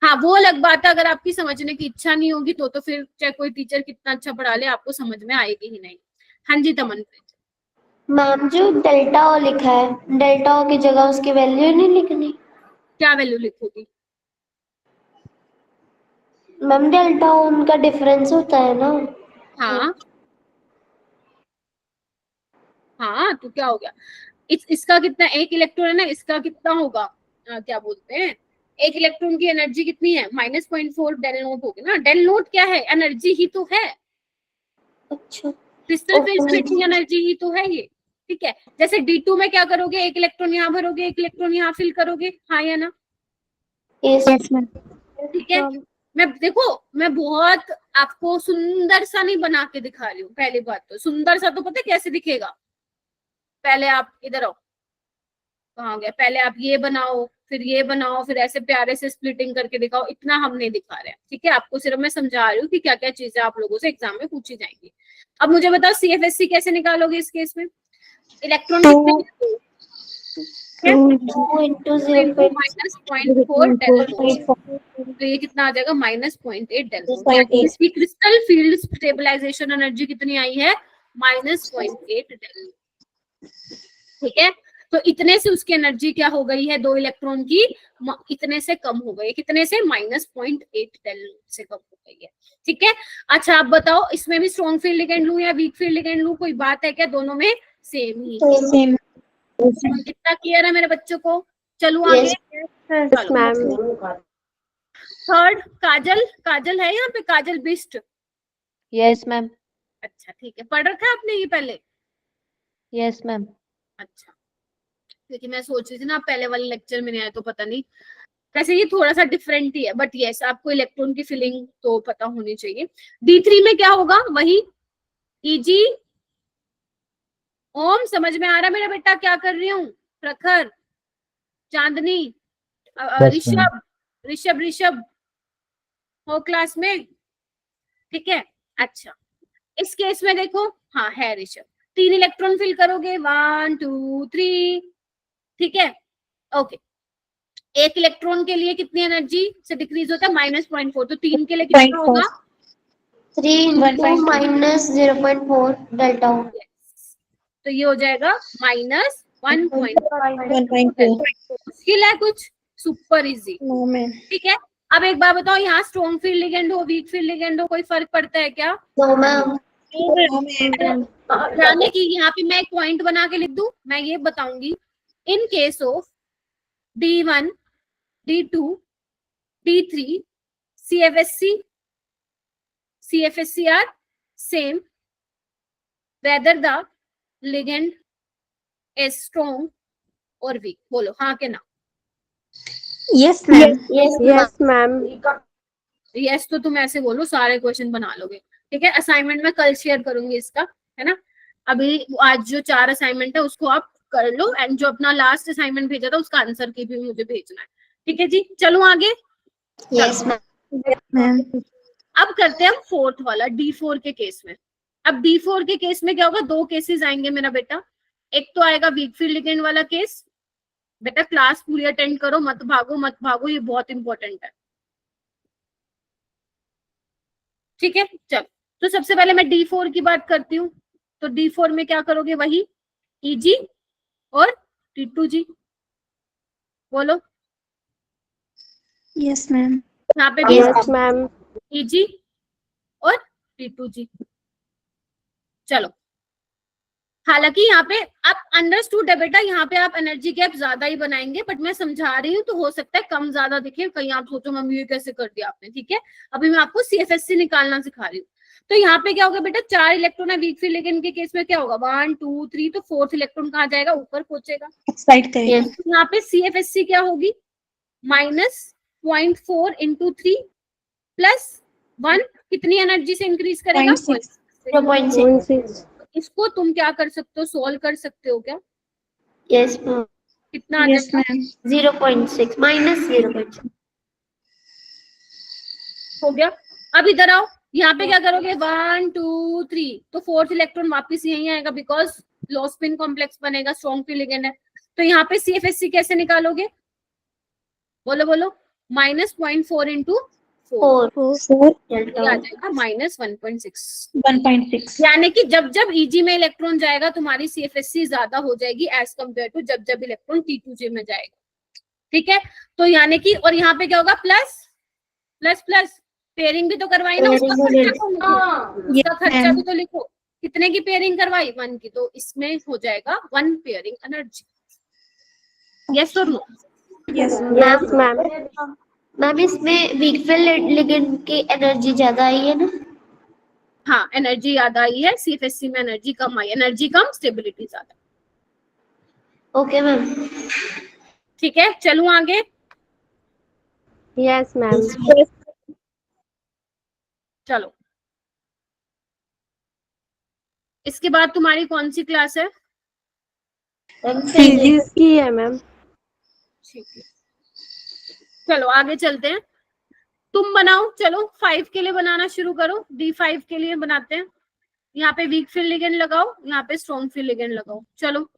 हाँ वो अलग बात है, अगर आपकी समझने की इच्छा नहीं होगी तो फिर चाहे कोई टीचर कितना अच्छा पढ़ा ले, आपको समझ में आएगी ही नहीं। हाँ जी तमन। मैम जो डेल्टा ओ लिखा है, डेल्टा ओ की जगह उसकी वैल्यू नहीं लिखनी? क्या वैल्यू लिखोगी? मैम डेल्टा ओ उनका डिफरेंस होता है ना। हाँ हाँ, तो क्या हो गया, इसका कितना, एक इलेक्ट्रॉन है ना, इसका कितना होगा, क्या बोलते हैं, एक इलेक्ट्रॉन की एनर्जी कितनी है, -0.4 डेल नोट होगी ना। डेल नोट क्या है, एनर्जी ही तो है। अच्छा, क्रिस्टल फेज स्प्लिटिंग एनर्जी ही तो है ये। ठीक है, जैसे D2 में क्या करोगे, एक इलेक्ट्रॉन यहाँ भरोगे, एक इलेक्ट्रॉन यहाँ फिल करोगे, हाँ या ना? Yes ma'am. ठीक है, मैं बहुत आपको सुंदर सा नहीं बना के दिखा रही हूँ। पहली बात तो सुंदर सा तो पता है कैसे दिखेगा, पहले आप इधर आओ, कहाँ गया, पहले आप ये बनाओ फिर ये बनाओ फिर ऐसे प्यारे से स्प्लिटिंग करके दिखाओ, इतना हम नहीं दिखा रहे हैं, ठीक है। आपको सिर्फ मैं समझा रही हूँ कि क्या क्या चीजें आप लोगों से एग्जाम में पूछी जाएंगी। अब मुझे बताओ CFSC कैसे निकालोगे इस केस में, इलेक्ट्रॉन कितने, 2 into 0.4 -0.4 डेल्टा, तो ये कितना आ जाएगा -0.8 डेल्टा, यानी इसकी क्रिस्टल फील्ड स्टेबलाइजेशन एनर्जी कितनी आई है, -0.8 डेल्टा, ठीक है। तो इतने से उसकी एनर्जी क्या हो गई है, 2 इलेक्ट्रॉन की इतने से कम हो गई है, कितने से, -0.8 डेल्टा से कम हो गई है, ठीक है। अच्छा आप बताओ इसमें भी स्ट्रॉन्ग फील्ड लिगेंड लूं या वीक फील्ड लिगेंड लूं, कोई बात है क्या, दोनों में सेम ही, सेम। कितना क्लियर है मेरे बच्चों को। चलो आगे, यस मैम। थर्ड काजल, काजल है यहाँ पे, काजल बिस्ट, यस मैम। अच्छा ठीक है, पढ़ रखा है आपने ये पहले, यस मैम। अच्छा, क्योंकि मैं सोच रही थी ना आप पहले वाले लेक्चर में नहीं आए तो पता नहीं, वैसे ये थोड़ा सा डिफरेंट ही है, बट यस आपको इलेक्ट्रॉन की फिलिंग तो पता होनी चाहिए। D3 में क्या होगा, वही Eg, ओम समझ में आ रहा मेरा बेटा क्या कर रही हूँ, प्रखर, चांदनी, ऋषभ, ऋषभ ऋषभ हो क्लास में, ठीक है। अच्छा इस केस में देखो, हाँ है ऋषभ, 3 इलेक्ट्रॉन फिल करोगे, 1 2 3, ठीक है, ओके। एक इलेक्ट्रॉन के लिए कितनी एनर्जी से डिक्रीज होता है, -0.4, तो 3 के लिए कितना होगा, 3 into -0.4 डेल्टा। तो ये हो जाएगा -1.4, 1.2। मुश्किल है कुछ, सुपर इजी, नो मैम। ठीक है। अब एक बार बताओ, यहाँ स्ट्रॉन्ग फील्ड लिगेंड हो वीक फील्ड लिगेंड हो, कोई फर्क पड़ता है क्या, तो मैम जाने की यहाँ पे मैं एक पॉइंट बना के लिख दूं, मैं ये बताऊंगी, इन case of D1 D2 D3 CFSC are same whether the ligand is strong or weak, बोलो हाँ के ना, yes ma'am. Yes ma'am. Yes तो तुम ऐसे बोलो सारे क्वेश्चन बना लोगे, ठीक है। असाइनमेंट में कल शेयर करूंगी इसका, है ना, अभी आज जो 4 असाइनमेंट है उसको आप कर लो, एंड जो अपना लास्ट असाइनमेंट भेजा था उसका आंसर की भी मुझे भेजना है, ठीक है जी। चलो आगे, यस मैम। अब करते हैं हम फोर्थ वाला D4 के केस में। अब D4 के केस में क्या होगा, 2 केसेस आएंगे मेरा बेटा, एक तो आएगा वीक फील्ड लिगेंड वाला केस, बेटा क्लास पूरी अटेंड करो, मत भागो मत भागो, ये बहुत इंपॉर्टेंट है, ठीक है। चलो तो सबसे पहले मैं D4 की बात करती हूँ, तो D4 में क्या करोगे, वही Eg और T2G, बोलो, यस मैम। यहाँ पे भी यस मैम। Eg और T2G, चलो। हालांकि यहाँ पे आप अंडरस्टूड है बेटा, यहाँ पे आप एनर्जी गैप ज्यादा ही बनाएंगे, बट मैं समझा रही हूँ तो हो सकता है कम ज्यादा दिखे, कहीं आप सोचो मम्मी ये कैसे कर दिया आपने, ठीक है। अभी मैं आपको CFSC निकालना सिखा रही हूँ। तो यहाँ पे क्या होगा बेटा, 4 इलेक्ट्रॉन है वीक फील्ड लिगेंड के केस में, क्या होगा 1 2 3, तो 4th इलेक्ट्रॉन कहाँ जाएगा, ऊपर पहुंचेगा, एक्साइट करेगा। तो यहाँ पे CFSC क्या होगी, -0.4 into 3 + 1, कितनी एनर्जी से इंक्रीज करेगा, 0.6। 0.6। इसको तुम क्या कर सकते हो, सोल्व कर सकते हो क्या, यस कितना आ यस जाएगा, मैम। 0.6 -0.6 हो गया। अब इधर आओ, यहाँ पे क्या करोगे, 1 2 3, तो 4th इलेक्ट्रॉन वापस यही आएगा, बिकॉज लो स्पिन कॉम्प्लेक्स बनेगा, स्ट्रॉन्ग फील्ड लिगेंड है। तो यहाँ पे CFSC कैसे निकालोगे, बोलो बोलो, -0.4 into 4, 4 ये आ डेल्टा। जाएगा -1.6, 1.6। यानी कि जब जब Eg में इलेक्ट्रॉन जाएगा तुम्हारी CFSC ज्यादा हो जाएगी एज कम्पेयर टू जब जब इलेक्ट्रॉन T2J में जाएगा, ठीक है। तो यानी कि, और यहाँ पे क्या होगा, प्लस प्लस प्लस, पेयरिंग भी तो करवाई ना, उसका खर्चा तो लिखो, उसका खर्चा भी तो लिखो, कितने की पेयरिंग करवाई, 1 की, तो इसमें हो जाएगा 1 पेयरिंग एनर्जी, यस और नो, यस मैम। मैम इसमें वीक फील्ड लिगेंड की एनर्जी ज्यादा आई है ना। हाँ एनर्जी ज्यादा आई है, CFSC में एनर्जी कम आई, एनर्जी कम स्टेबिलिटी ज्यादा, ओके मैम। ठीक है। चलूं आगे, यस मैम। चलो इसके बाद तुम्हारी कौन सी क्लास है, फिजिक्स की है मैम। ठीक है, चलो आगे चलते हैं। तुम बनाओ, चलो 5 के लिए बनाना शुरू करो। D5 के लिए बनाते हैं। यहाँ पे वीक फील्ड लिगेंड लगाओ, यहाँ पे स्ट्रॉन्ग फील्ड लिगेंड लगाओ। चलो,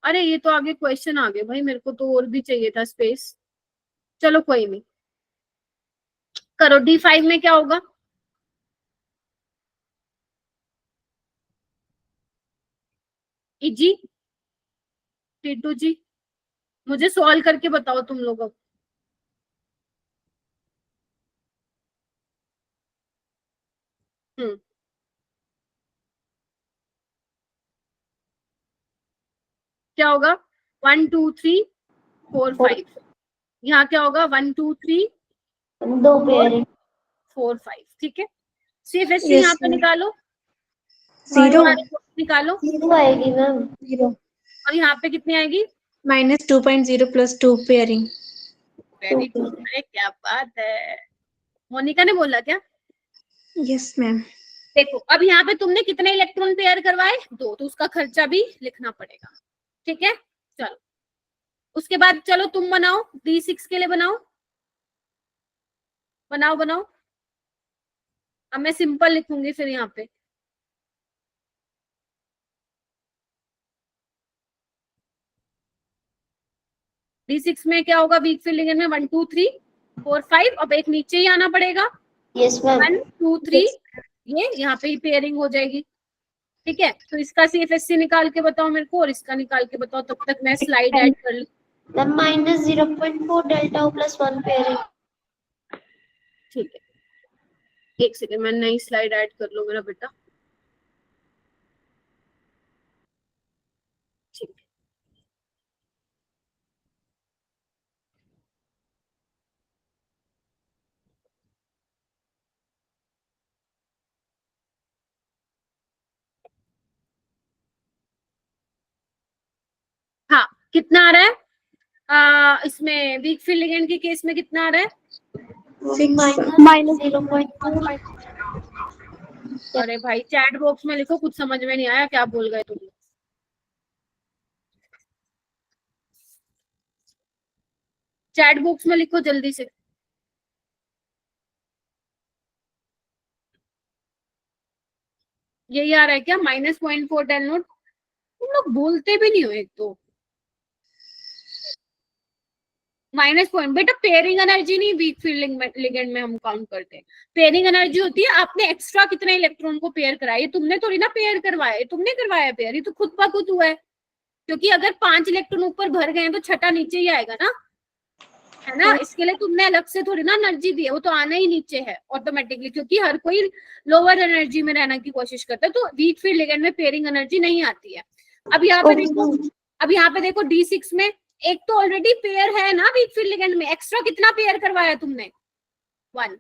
अरे ये तो आगे क्वेश्चन आ गए भाई, मेरे को तो और भी चाहिए था स्पेस। चलो कोई नहीं, करो। D5 में क्या होगा? इजी, टीटू जी मुझे सॉल्व करके बताओ तुम लोग अब। हम्म, क्या होगा? 1 2 3 4 5। यहाँ क्या होगा? 1 2 3 दो पेयर 4 5। ठीक है, CFSC Yes, यहाँ पे ma'am. निकालो, 0. निकालो। जीरो आएगी मैम। 0. और यहाँ पे कितनी आएगी? Minus 2.0 plus 2 pairing. Very good, अरे क्या बात है। मोनिका ने बोला क्या? Yes, ma'am. देखो, अब यहाँ पे तुमने कितने इलेक्ट्रॉन पेयर करवाए? 2, तो उसका खर्चा भी लिखना पड़ेगा। ठीक है, चलो उसके बाद चलो तुम बनाओ, D6 के लिए बनाओ, बनाओ बनाओ। अब मैं सिंपल लिखूंगी फिर यहाँ पे। D6 में क्या होगा? वीक फील्ड लिगेंड में 1 2 3 4 5, अब एक नीचे ही आना पड़ेगा। Yes ma'am. 1 2 3, ये यहाँ पे ही पेयरिंग हो जाएगी। ठीक है, तो इसका CFSC निकाल के बताओ मेरे को, और इसका निकाल के बताओ, तब तक मैं स्लाइड ऐड कर लूं। Ma'am minus 0.4 delta o plus 1 pairing. ठीक है, एक सेकेंड, मैं नई स्लाइड ऐड कर लूं मेरा बेटा। ठीक है, हाँ कितना आ रहा है? इसमें वीक फील्ड लिगेंड के केस में कितना आ रहा है? माइनस 0.4। अरे भाई चैट बॉक्स में लिखो, कुछ समझ में नहीं आया, क्या बोल गए तुम? चैट बॉक्स में लिखो जल्दी से। यही आ रहा है क्या? -0.4 डेल नोट। तुम लोग बोलते भी नहीं हो एक तो। माइनस पॉइंट, बेटा पेयरिंग एनर्जी नहीं, वीक फील्ड लिगेंड में हम काउंट करते हैं। पेयरिंग एनर्जी होती है आपने एक्स्ट्रा कितने इलेक्ट्रॉन को पेयर कराया। ये तुमने थोड़ी ना पेयर करवाया, तुमने करवाया पेयर, ये तो खुद ब खुद हुआ है। क्योंकि अगर 5 इलेक्ट्रॉन ऊपर भर गए तो छठा नीचे ही आएगा ना, है ना। इसके लिए तुमने अलग से थोड़ी ना एनर्जी दी है, वो तो आना ही नीचे है ऑटोमेटिकली, क्योंकि हर कोई लोअर एनर्जी में रहने की कोशिश करता है, तो वीक फील्ड लिगेंड में पेयरिंग एनर्जी नहीं आती है। अब यहाँ पे देखो, अब यहाँ पे देखो D6 में एक तो ऑलरेडी पेयर है ना वीक फील्ड लिगेंड में, एक्स्ट्रा कितना पेयर करवाया तुमने? 1।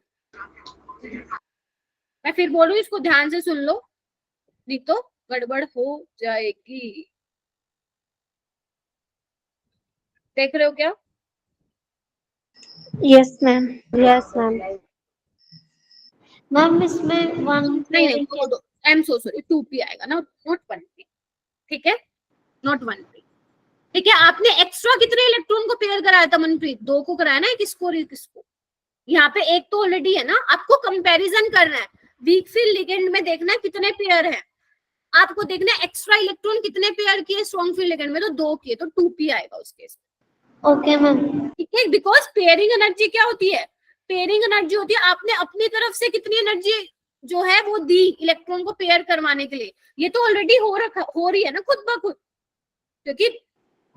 मैं फिर बोलूं, इसको ध्यान से सुन लो, नहीं तो गड़बड़ हो जाएगी। देख रहे हो क्या? Yes, ma'am. Yes ma'am. Ma'am इसमें 1 नहीं पेयरिंग दो, I am so sorry, 2p आएगा ना, नॉट 1p। ठीक है, नॉट 1p। ठीक है, आपने एक्स्ट्रा कितने इलेक्ट्रॉन को पेयर कराया था मनप्रीत? 2 को कराया ना, एक इसको और एक इसको। यहाँ पे एक तो ऑलरेडी है ना, आपको कंपैरिजन करना है। वीक फील्ड लिगेंड में देखना है कितने पेयर है, आपको देखना है एक्स्ट्रा इलेक्ट्रॉन कितने पेयर किए स्ट्रॉन्ग फील्ड लिगेंड में, तो 2 किए, तो 2p आएगा उस केस में। Okay ma'am. ठीक है, बिकॉज पेयरिंग एनर्जी क्या होती है? पेयरिंग एनर्जी होती है आपने अपनी तरफ से कितनी एनर्जी जो है वो दी इलेक्ट्रॉन को पेयर करवाने के लिए। ये तो ऑलरेडी हो रही है ना खुद ब खुद, क्योंकि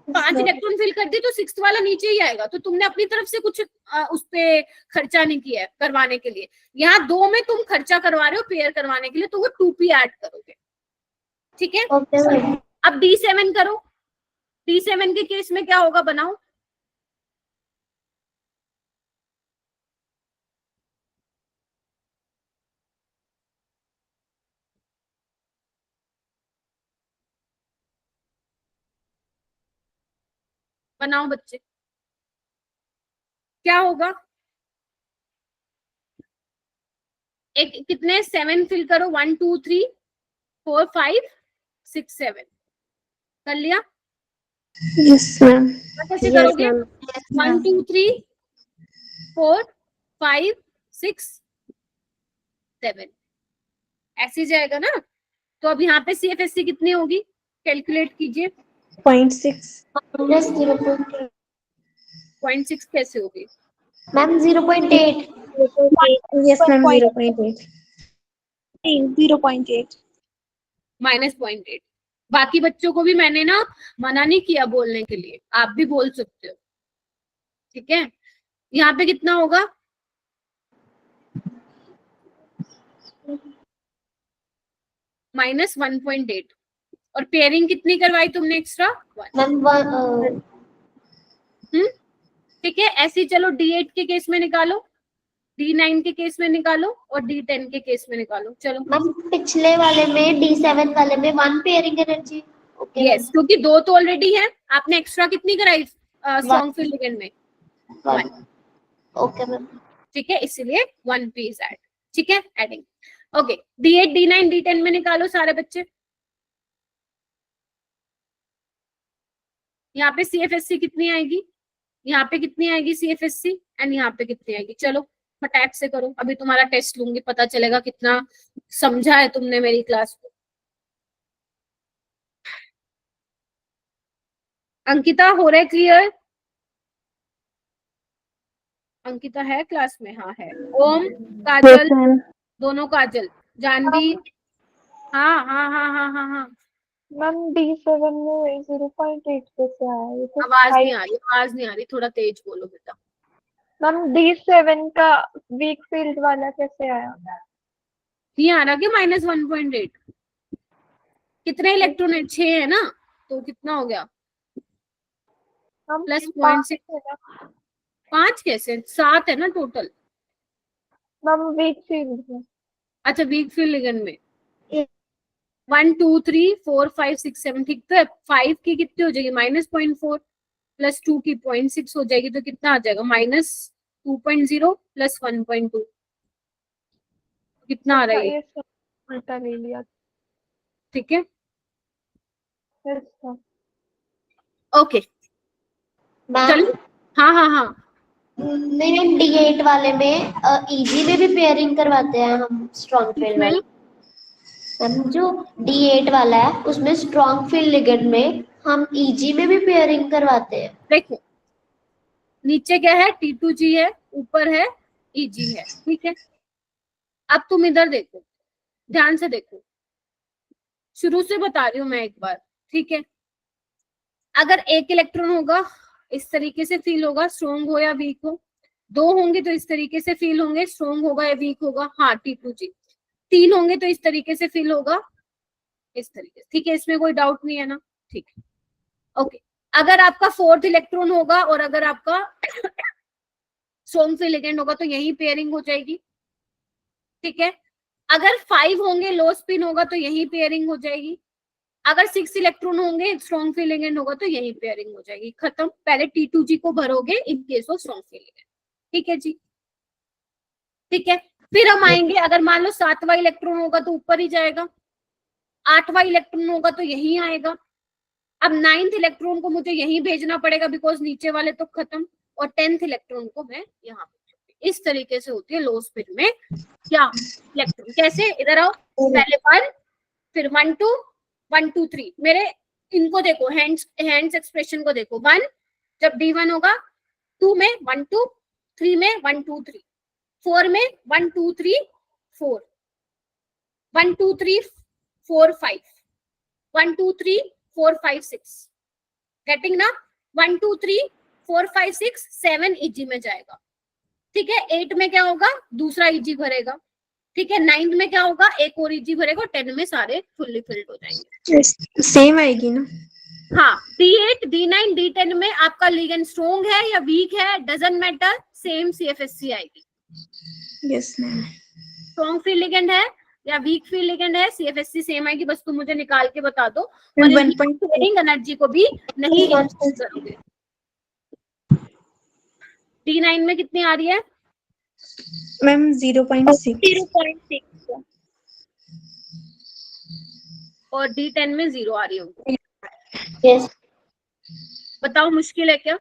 5 इलेक्ट्रॉन फिल कर दी तो 6th वाला नीचे ही आएगा, तो तुमने अपनी तरफ से कुछ उस पे खर्चा नहीं किया है करवाने के लिए। यहाँ 2 में तुम खर्चा करवा रहे हो पेयर करवाने के लिए, तो वो 2p ऐड करोगे। ठीक है, ओके मैम। अब D7 करो। D7 के केस में क्या होगा? बनाओ। बनाओ बच्चे, क्या होगा? एक कितने 7 फिल करो, 1 2 3 4 5 6 7 कर लिया? Yes ma'am. कैसे करोगे? 1 2 3 4 5 6 7 ऐसे जाएगा ना। तो अब यहाँ पे CFSC कितनी होगी, कैलकुलेट कीजिए। 0.6 माइनस 0.8 0.6 कैसे होगी? Ma'am 0.8 yes ma'am 0.8 0.8 -0.8। बाकी बच्चों को भी मैंने ना मना नहीं किया बोलने के लिए, आप भी बोल सकते हो, ठीक है। यहाँ पे कितना होगा? -1.8। और पेयरिंग कितनी करवाई तुमने एक्स्ट्रा? 1। मैम ठीक है। ऐसे ही चलो D8 के केस में निकालो, D9 के केस में निकालो और D10 के केस में निकालो। चलो। मैम पिछले वाले में D7 वाले में 1 पेयरिंग एनर्जी। ओके यस, क्योंकि 2 तो ऑलरेडी है। आपने एक्स्ट्रा कितनी कराई स्ट्रॉन्ग फील्ड लिगेंड में? 1। Okay ma'am. ठीक है, इसीलिए 1 P इज ऐड। ठीक है, adding. Okay, D8 D9 D10 में निकालो सारे बच्चे। यहाँ पे CFSC कितनी आएगी, यहाँ पे कितनी आएगी CFSC, एंड यहाँ पे कितनी आएगी? चलो फटाक से करो, अभी तुम्हारा टेस्ट लूंगी, पता चलेगा कितना समझा है तुमने मेरी क्लास को। अंकिता हो रहा है क्लियर? अंकिता है क्लास में? हाँ है। ओम, काजल, दोनों काजल, जानवी, हाँ हाँ हाँ हाँ हाँ हाँ। मैम D7 में 0.8 कैसे आया? ये तो आवाज नहीं 5 आ रही, आवाज नहीं आ रही, थोड़ा तेज बोलो बेटा। मैम D7 का वीक फील्ड वाला कैसे आया? नहीं आ रहा कि -1.8? कितने इलेक्ट्रॉन है? 6 है ना, तो कितना हो गया? हम प्लस 5 0.6। है ना 5 कैसे? 7 है ना टोटल। मैम वीक फील्ड में। अच्छा, वीक फील्ड लिगेंड में 1 2 3 4 5 6 7, ठीक तो है। 5 की कितनी हो जाएगी? -0.4 प्लस 2 की 0.6 हो जाएगी, तो कितना आ जाएगा? -2.0 प्लस 1.2, कितना आ रहा अच्छा, है ये? ये सब उल्टा ले लिया। ठीक है, अच्छा ओके मैम चलो। हाँ हाँ हाँ, मेरे D8 वाले में इजी में भी पेयरिंग करवाते हैं हम स्ट्रॉन्ग फील्ड वाले। मैम जो D8 वाला है उसमें स्ट्रॉन्ग फील्ड लिगेंड में हम EG में भी पेयरिंग करवाते हैं। देखो नीचे क्या है? T2G है, ऊपर है EG है, ठीक है। अब तुम इधर देखो, ध्यान से देखो, शुरू से बता रही हूँ मैं एक बार, ठीक है। अगर एक इलेक्ट्रॉन होगा इस तरीके से फील होगा, स्ट्रॉन्ग हो या वीक हो। 2 होंगे तो इस तरीके से फील होंगे, स्ट्रॉन्ग होगा या वीक होगा। हाँ, T2G। 3 होंगे तो इस तरीके से फील होगा, इस तरीके से, ठीक है। इसमें कोई डाउट नहीं है ना? ठीक है, ओके। अगर आपका 4th इलेक्ट्रॉन होगा और अगर आपका स्ट्रॉन्ग फील्ड लिगेंड होगा तो यही पेयरिंग हो जाएगी, ठीक है। अगर 5 होंगे, लो स्पिन होगा तो यही पेयरिंग हो जाएगी। अगर 6 इलेक्ट्रॉन होंगे, स्ट्रॉन्ग फील्ड लिगेंड होगा तो यही पेयरिंग हो जाएगी। खत्म। पहले T2G को भरोगे in case of strong field ligand, ठीक है जी, ठीक है। फिर हम आएंगे, अगर मान लो 7वां इलेक्ट्रॉन होगा तो ऊपर ही जाएगा, 8वां इलेक्ट्रॉन होगा तो यही आएगा। अब 9th इलेक्ट्रॉन को मुझे यहीं भेजना पड़ेगा बिकॉज नीचे वाले तो खत्म, और 10th इलेक्ट्रॉन को मैं यहाँ पे। इस तरीके से होती है लो स्पिन में क्या इलेक्ट्रॉन। कैसे? इधर आओ, पहले 1, फिर 1 2 1 2 3। मेरे इनको देखो, हैंड्स एक्सप्रेशन को देखो। 1 जब D1 होगा, 2 में 1 2, 3 में 1 2 3, 4 में 1 2 3 4, 1 2 3 4 5, 1 2 3 4 5 6। गेटिंग ना? 1 2 3 4 5 6 7 EG में जाएगा, ठीक है। 8 में क्या होगा? दूसरा EG भरेगा, ठीक है। 9th में क्या होगा? एक और EG भरेगा, 10 में सारे फुल्ली फिल्ड हो जाएंगे। सेम आएगी ना? हाँ, D8 D9 D10 में आपका लिगेंड स्ट्रॉन्ग है या वीक है, डजंट मैटर, सेम CFSC आएगी। Yes ma'am. Strong field ligand है या वीक फील्ड लिगेंड है, CFSC सेम आएगी। बस तुम मुझे निकाल के बता दो, और 1.8 एनर्जी को भी नहीं करोगे। D9 में कितनी आ रही है? मैम 0.6 0.6 और D10 में 0 आ रही होगी। यस। बताओ मुश्किल है क्या?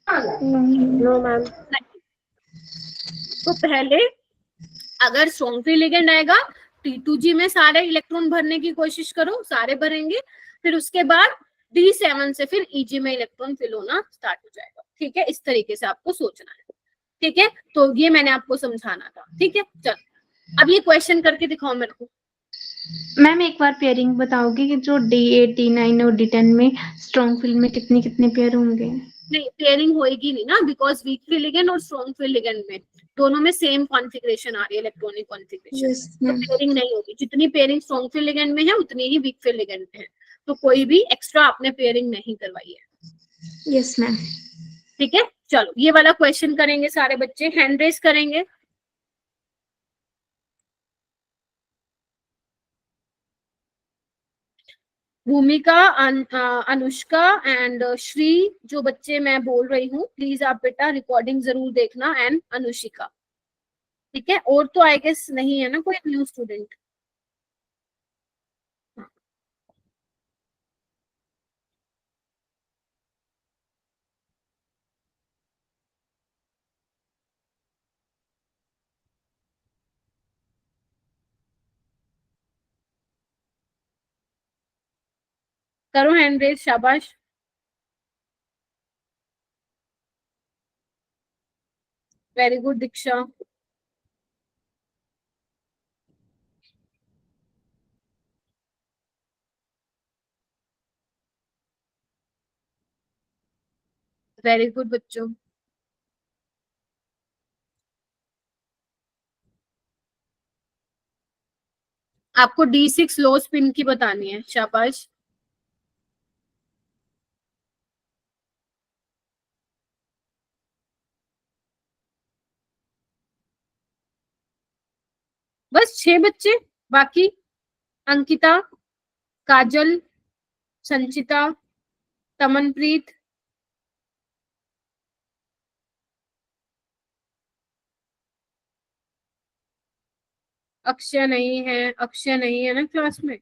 No ma'am. नहीं। तो पहले अगर स्ट्रॉन्ग फ्री लिगेंड आएगा, T2G में सारे इलेक्ट्रॉन भरने की कोशिश करो, सारे भरेंगे, फिर उसके बाद D7 से फिर EG में इलेक्ट्रॉन फिल होना स्टार्ट हो जाएगा। ठीक है, इस तरीके से आपको सोचना है। ठीक है, तो ये मैंने आपको समझाना था। ठीक है, चलो अब ये क्वेश्चन करके दिखाओ मेरे को। मैम एक बार पेयरिंग बताओगे कि जो D8, D9 और D10 में स्ट्रॉन्ग फील्ड में कितने कितने पेयर होंगे? नहीं, पेयरिंग होएगी नहीं ना, बिकॉज वीक फ्री लिगेंड और स्ट्रॉन्ग फ्री लिगेंड में दोनों में सेम कॉन्फ़िगरेशन आ रही है, इलेक्ट्रॉनिक कॉन्फ़िगरेशन। यस तो मैम। पेयरिंग नहीं होगी। जितनी पेयरिंग स्ट्रॉन्ग फ्री लिगेंड में है उतनी ही वीक फ्री लिगेंड में है। तो कोई भी एक्स्ट्रा आपने पेयरिंग नहीं करवाई है। Yes ma'am. ठीक है, चलो ये वाला क्वेश्चन करेंगे सारे बच्चे, हैंड रेस करेंगे। भूमिका, अनुष्का एंड श्री, जो बच्चे मैं बोल रही हूँ, प्लीज आप बेटा रिकॉर्डिंग जरूर देखना, एंड अनुशिका। ठीक है, और तो आई गेस नहीं है ना कोई न्यू स्टूडेंट? करो हैंड रेस, शाबाश। वेरी गुड दीक्षा। वेरी गुड बच्चों। आपको D6 लो स्पिन की बतानी है, शाबाश। बस 6 बच्चे बाकी? अंकिता, काजल, संचिता, तमनप्रीत, अक्षय नहीं है, अक्षय नहीं है ना क्लास में?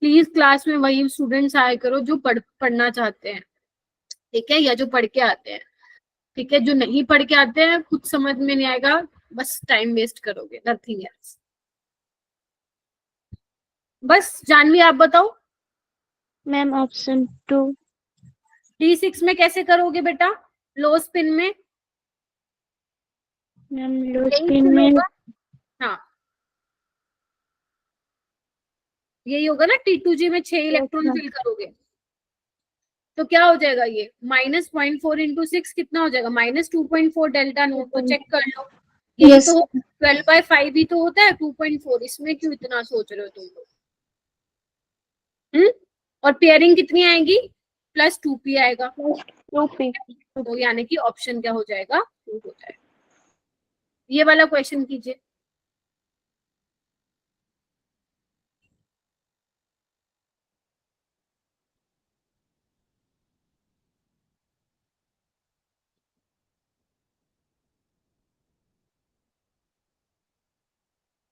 प्लीज क्लास में वही स्टूडेंट्स आया करो जो पढ़ना चाहते हैं। ठीक है, या जो पढ़ के आते हैं। ठीक है, जो नहीं पढ़ के आते हैं, कुछ समझ में नहीं आएगा, बस टाइम वेस्ट करोगे, नथिंग एल्स। बस जानवी आप बताओ। Ma'am option 2। D6 में कैसे करोगे बेटा, लो स्पिन में? मैम लो यही स्पिन fill में होगा। हाँ, यही होगा ना, T2G में 6 इलेक्ट्रॉन ma'am. फिल करोगे तो क्या हो जाएगा, ये -0.4 इंटू 6 कितना हो जाएगा, -2.4 डेल्टा नोट। तो चेक कर लो, यही Yes. तो 12/5 ही तो होता है 2.4। इसमें क्यों इतना सोच रहे हो तुम लोग? और पेयरिंग कितनी आएगी, +2p आएगा। 2p। तो यानी कि ऑप्शन क्या हो जाएगा, 2 हो जाएगा। ये वाला क्वेश्चन कीजिए।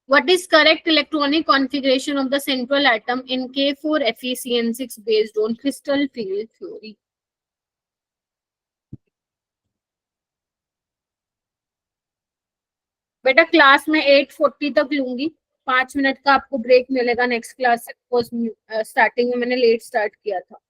What is correct electronic configuration of the central atom in K4FeCN6 based on crystal field theory? बेटा क्लास में 8:40 तक लूंगी, 5 मिनट का आपको ब्रेक मिलेगा नेक्स्ट क्लास से। स्टार्टिंग में मैंने लेट स्टार्ट किया था।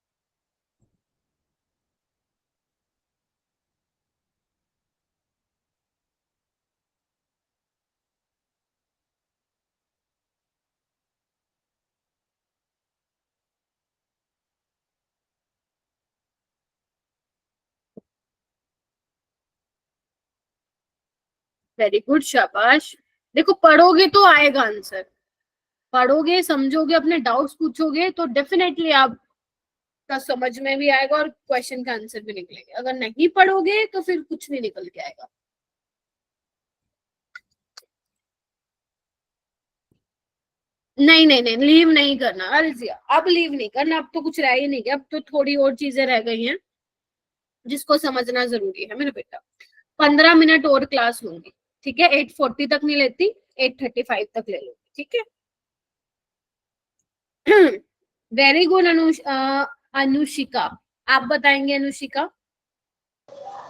वेरी गुड, शाबाश। देखो पढ़ोगे तो आएगा आंसर, पढ़ोगे समझोगे अपने डाउट्स पूछोगे तो डेफिनेटली आपका समझ में भी आएगा और क्वेश्चन का आंसर भी निकलेगा। अगर नहीं पढ़ोगे तो फिर कुछ नहीं निकल के आएगा। नहीं नहीं नहीं, लीव नहीं करना अलजिया, अब लीव नहीं करना। अब तो कुछ रह ही नहीं गया, अब तो थोड़ी और चीजें रह गई हैं जिसको समझना जरूरी है मेरे बेटा। 15 मिनट और क्लास लूंगी। ठीक है, 840 तक नहीं लेती, 835 तक ले लो, ठीक है। वेरी गुड अनुशिका, आप बताएंगे Anushika.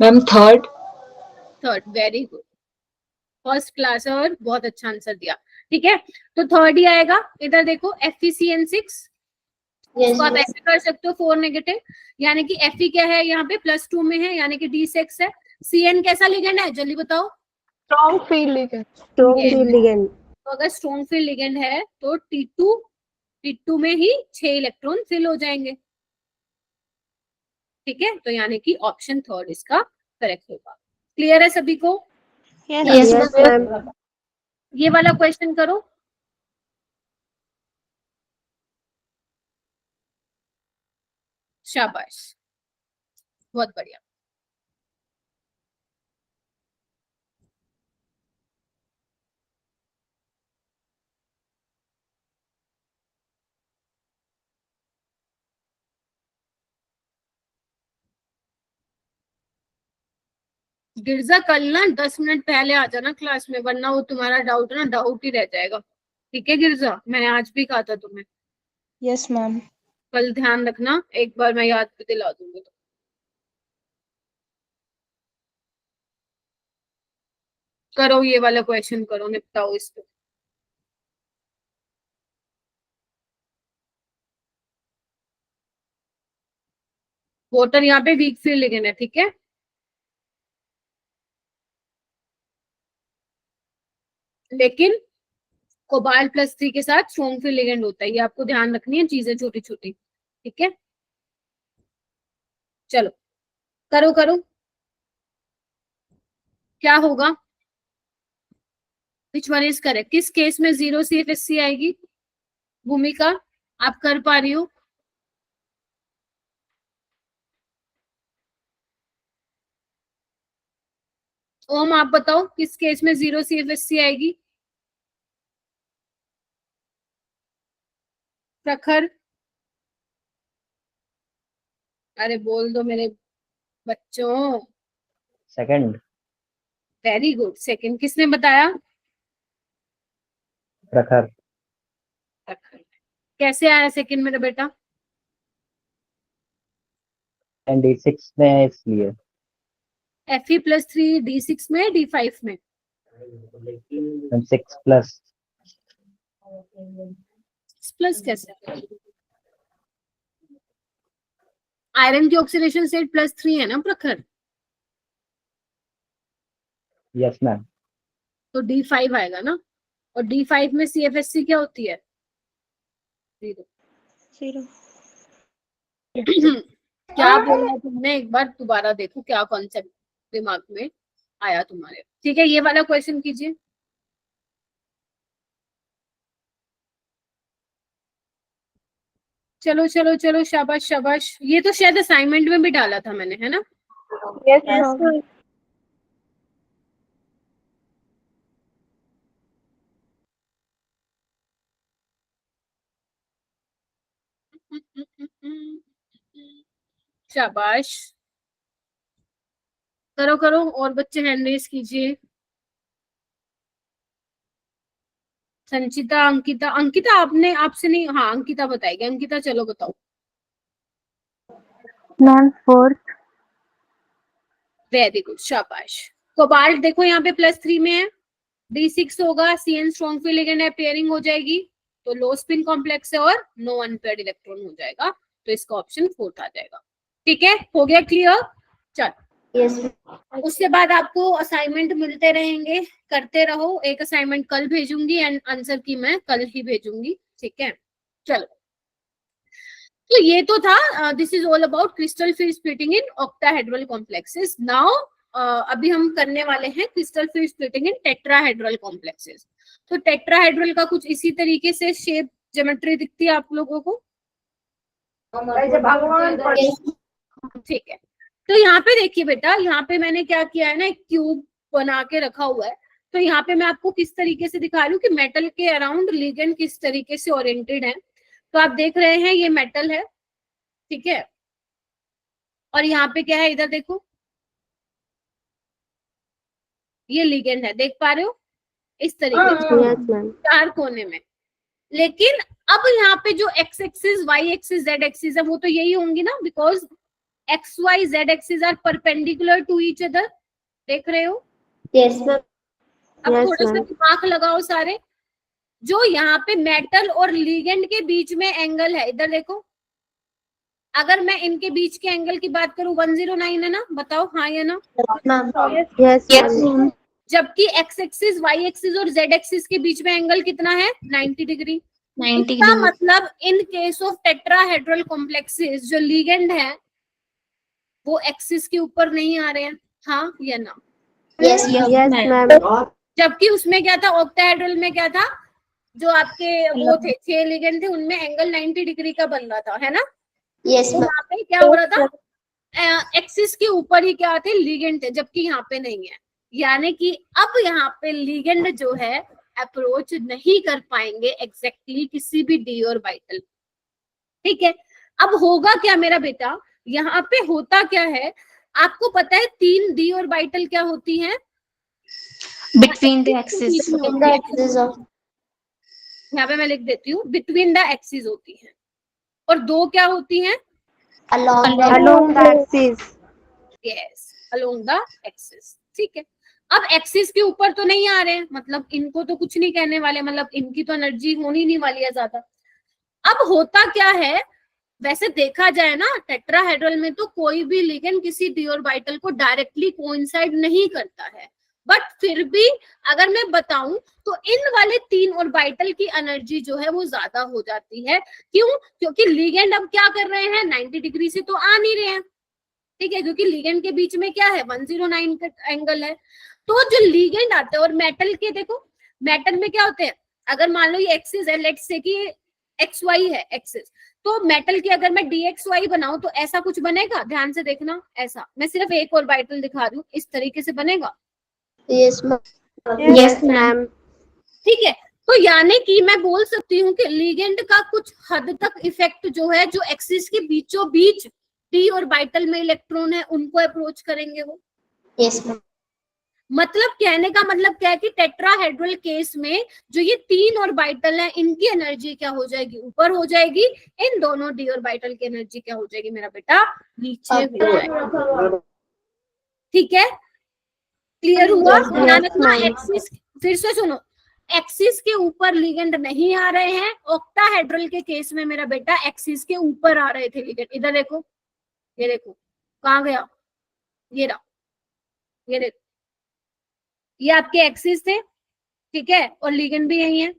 Ma'am third. Third, very good, first class और बहुत अच्छा आंसर दिया, ठीक है। तो थर्ड ही आएगा, इधर देखो FeCN6, इसको आप ऐसे कर सकते हो 4 नेगेटिव, यानी कि Fe क्या है यहाँ पे +2 में है, यानी कि D6 है। Cn कैसा लिगेंड है जल्दी बताओ। Strong field ligand. तो अगर स्ट्रॉन्ग फील्ड लिगेंड है तो T2 में ही 6 इलेक्ट्रॉन फिल हो जाएंगे, ठीक है। तो यानी कि ऑप्शन थर्ड इसका करेक्ट होगा। क्लियर है सभी को? Yes ma'am. ये वाला क्वेश्चन करो। शाबाश, बहुत बढ़िया। गिरजा कल ना 10 मिनट पहले आ जाना क्लास में, वरना वो तुम्हारा डाउट ना डाउट ही रह जाएगा, ठीक है गिरजा, मैंने आज भी कहा था तुम्हें। Yes ma'am. कल ध्यान रखना, एक बार मैं याद भी दिला दूंगी तो। करो ये वाला क्वेश्चन करो, निपटाओ इसको। वोटर यहाँ पे वीक फील्ड लिगेंड है, ठीक है। लेकिन कोबाल्ट +3 के साथ स्ट्रॉन्ग फील्ड लिगेंड होता है, ये आपको ध्यान रखनी है चीजें छोटी छोटी, ठीक है। चलो करो करो, क्या होगा, विच वन इज करेक्ट, किस केस में 0 CFSC आएगी? भूमिका आप कर पा रही हो? ओम आप बताओ किस केस में 0 CFSC आएगी? प्रखर, अरे बोल दो मेरे बच्चों। सेकंड। वेरी गुड, सेकंड किसने बताया? प्रखर। प्रखर। कैसे आया सेकंड मेरा बेटा? D6 में है इसलिए। Fe+3 D6 में, D5 में? 6+। प्लस कैसे? आयरन की ऑक्सीडेशन स्टेट +3 है ना प्रखर, यस मैम। तो D5 आएगा ना, और D5 में CFSC क्या होती है? 0। क्या बोला तुमने, एक बार दोबारा देखो क्या कॉन्सेप्ट दिमाग में आया तुम्हारे, ठीक है। ये वाला क्वेश्चन कीजिए। चलो चलो चलो, शाबाश शाबाश, ये तो शायद असाइनमेंट में भी डाला था मैंने, है ना? Yes ma'am. शाबाश, करो करो, और बच्चे हैंड रेज कीजिए। संचिता, अंकिता, अंकिता आपने, आपसे नहीं, हाँ अंकिता बताएगी। अंकिता चलो बताओ। Ma'am 4th। वेरी गुड, शाबाश। कोबाल्ट देखो यहाँ पे +3 में है, D6 होगा, CN स्ट्रॉन्ग फील्ड लिगेंड है, पेयरिंग हो जाएगी, तो लो स्पिन कॉम्प्लेक्स है और नो अनपेयर्ड इलेक्ट्रॉन हो जाएगा, तो इसका ऑप्शन 4 आ जाएगा, ठीक है। हो गया क्लियर? चलो यस। उसके बाद आपको असाइनमेंट मिलते रहेंगे, करते रहो। एक असाइनमेंट कल भेजूंगी एंड आंसर की मैं कल ही भेजूंगी, ठीक है। चलो, तो ये तो था, this is all about crystal field splitting in octahedral complexes. Now अभी हम करने वाले हैं क्रिस्टल फील्ड स्प्लिटिंग इन टेट्राहेड्रल कॉम्प्लेक्सेस। तो टेट्राहेड्रल का कुछ इसी तरीके से शेप ज्योमेट्री दिखती है आप लोगों को, ठीक है। तो यहाँ पे देखिए बेटा, यहाँ पे मैंने क्या किया है ना, एक क्यूब बना के रखा हुआ है। तो यहाँ पे मैं आपको किस तरीके से दिखा रही हूँ कि मेटल के अराउंड लिगेंड किस तरीके से ओरिएंटेड है। तो आप देख रहे हैं ये मेटल है, ठीक है, और यहाँ पे क्या है, इधर देखो, ये लिगेंड है, देख पा रहे हो इस तरीके से Yes, ma'am. 4 कोने में। लेकिन अब यहाँ पे जो x axis, y axis, z axis है वो तो यही होंगी ना, because x y z axis are perpendicular to each other. देख रहे हो? Yes ma'am. अब Yes, थोड़ा सा ma'am. दिमाग लगाओ सारे। जो यहाँ पे मेटल और लिगेंड के बीच में एंगल है, इधर देखो, अगर मैं इनके बीच के एंगल की बात करूं 109 है ना, बताओ हाँ या ना? Yes, ma'am. जबकि एक्स एक्सिस, वाई एक्सिस और जेड एक्सिस के बीच में एंगल कितना है? 90 डिग्री। 90 इसका डिग्री। मतलब इन केस ऑफ टेट्राहेड्रल कॉम्प्लेक्सेस जो लिगेंड है वो एक्सिस के ऊपर नहीं आ रहे हैं, हाँ या ना? Yes Yes, ma'am. जबकि उसमें क्या था, ऑक्टाहेड्रल में क्या था, जो आपके वो थे 6 लिगेंड थे, उनमें एंगल 90 डिग्री का बन रहा था, है ना? यस तो मैम। यहाँ पे क्या हो रहा था, एक्सिस के ऊपर ही क्या थे, लिगेंड थे, जबकि यहाँ पे नहीं है। यानी कि अब यहाँ पे लिगेंड जो है अप्रोच नहीं कर पाएंगे एग्जैक्टली किसी भी डी ऑर्बिटल। ठीक है, अब होगा क्या मेरा बेटा, यहाँ पे होता क्या है, आपको पता है 3 डी ऑर्बिटल क्या होती हैं? Between the axis. यहाँ पे मैं लिख देती हूँ, बिटवीन द एक्सिस होती हैं, और 2 क्या होती हैं? Along the axis. Yes, along the axis. ठीक है, अब एक्सिस के ऊपर तो नहीं आ रहे हैं, मतलब इनको तो कुछ नहीं कहने वाले, मतलब इनकी तो एनर्जी होनी नहीं वाली है ज्यादा। अब होता क्या है, वैसे देखा जाए ना टेट्राहेड्रल में तो कोई भी लिगेंड किसी डी ऑर्बिटल को डायरेक्टली कोइंसाइड नहीं करता है, बट फिर भी अगर मैं बताऊं तो इन वाले 3 ऑर्बिटल की एनर्जी जो है वो ज्यादा हो जाती है। क्यों? क्योंकि लिगेंड अब क्या कर रहे हैं, 90 डिग्री से तो आ नहीं रहे हैं। ठीक है, क्योंकि लिगेंड के बीच में क्या है, 109 का एंगल है। तो जो लिगेंड आते हैं, और मेटल के देखो, मेटल में क्या होते हैं, अगर मान लो ये एक्सिस है, लेट्स से कि एक्स वाई है एक्सिस, तो मेटल की अगर मैं DXY बनाऊं तो ऐसा कुछ बनेगा, ध्यान से देखना, ऐसा। मैं सिर्फ एक ऑर्बिटल दिखा रही हूँ, इस तरीके से बनेगा। Yes ma'am. Yes, ma'am. ठीक है, तो यानी कि मैं बोल सकती हूँ कि लिगेंड का कुछ हद तक इफेक्ट जो है, जो एक्सिस के बीचों बीच डी ऑर्बिटल में इलेक्ट्रॉन है उनको अप्रोच करेंगे वो। Yes ma'am. मतलब कहने का मतलब क्या है कि टेट्राहेड्रल केस में जो ये 3 ऑर्बिटल है, इनकी एनर्जी क्या हो जाएगी, ऊपर हो जाएगी। इन दोनों डी ऑर्बिटल की एनर्जी क्या हो जाएगी मेरा बेटा, नीचे हो जाएगी। ठीक है, क्लियर हुआ? ध्यान रखना, एक्सिस, फिर से सुनो, एक्सिस के ऊपर लिगेंड नहीं आ रहे हैं। ऑक्टाहेड्रल के केस में मेरा बेटा एक्सिस के ऊपर आ रहे थे लिगेंड। इधर देखो, ये देखो कहाँ गया, ये रहा, ये देखो, ये आपके एक्सिस थे, ठीक है, और लिगेंड भी यही है।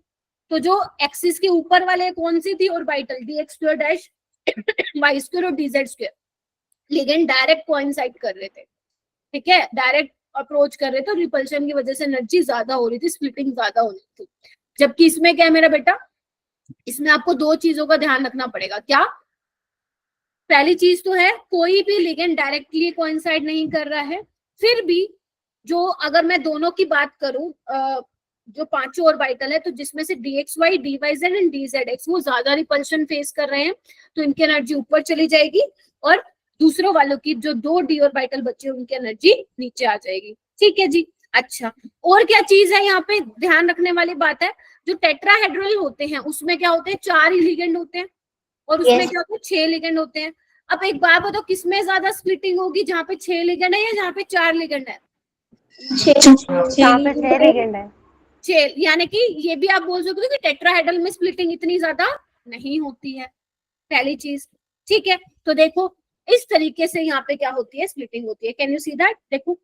तो जो एक्सिस के ऊपर वाले कौन सी थी ऑर्बिटल, dx² डैश y² और dz², लिगेंड डायरेक्ट कोइंसाइड कर रहे थे। ठीक है, डायरेक्ट अप्रोच कर रहे थे, रिपल्शन की वजह से एनर्जी ज्यादा हो रही थी, स्प्लिटिंग ज्यादा हो रही थी। जबकि इसमें क्या है मेरा बेटा, इसमें आपको 2 चीजों का ध्यान रखना पड़ेगा। क्या? पहली चीज तो है कोई भी लिगेंड डायरेक्टली कोइंसाइड नहीं कर रहा है। फिर भी जो अगर मैं दोनों की बात करूं, जो 5 ऑर्बिटल है, तो जिसमें से DXY, DYZ एंड DZX वो ज्यादा रिपल्शन फेस कर रहे हैं, तो इनकी एनर्जी ऊपर चली जाएगी, और दूसरों वालों की जो 2 डी ऑर्बिटल बचे उनकी एनर्जी नीचे आ जाएगी। ठीक है जी। अच्छा, और क्या चीज है यहाँ पे ध्यान रखने वाली बात है, जो टेट्राहेड्रल होते हैं उसमें क्या होते हैं, 4 ही लिगेंड होते हैं, और उसमें क्या होता है, 6 लिगेंड होते हैं। अब एक बात बताओ, किसमें ज्यादा स्प्लिटिंग होगी, जहाँ पे 6 लिगेंड है या जहाँ पे 4 लिगेंड है? जहाँ पे 6 लिगेंड है। 6, यानी कि ये भी आप बोल सकते हो कि टेट्राहेड्रल में स्प्लिटिंग इतनी ज्यादा नहीं होती है, पहली चीज। ठीक है, तो देखो इस तरीके से यहाँ पे क्या होती है, स्प्लिटिंग होती है। Can you see that? देखो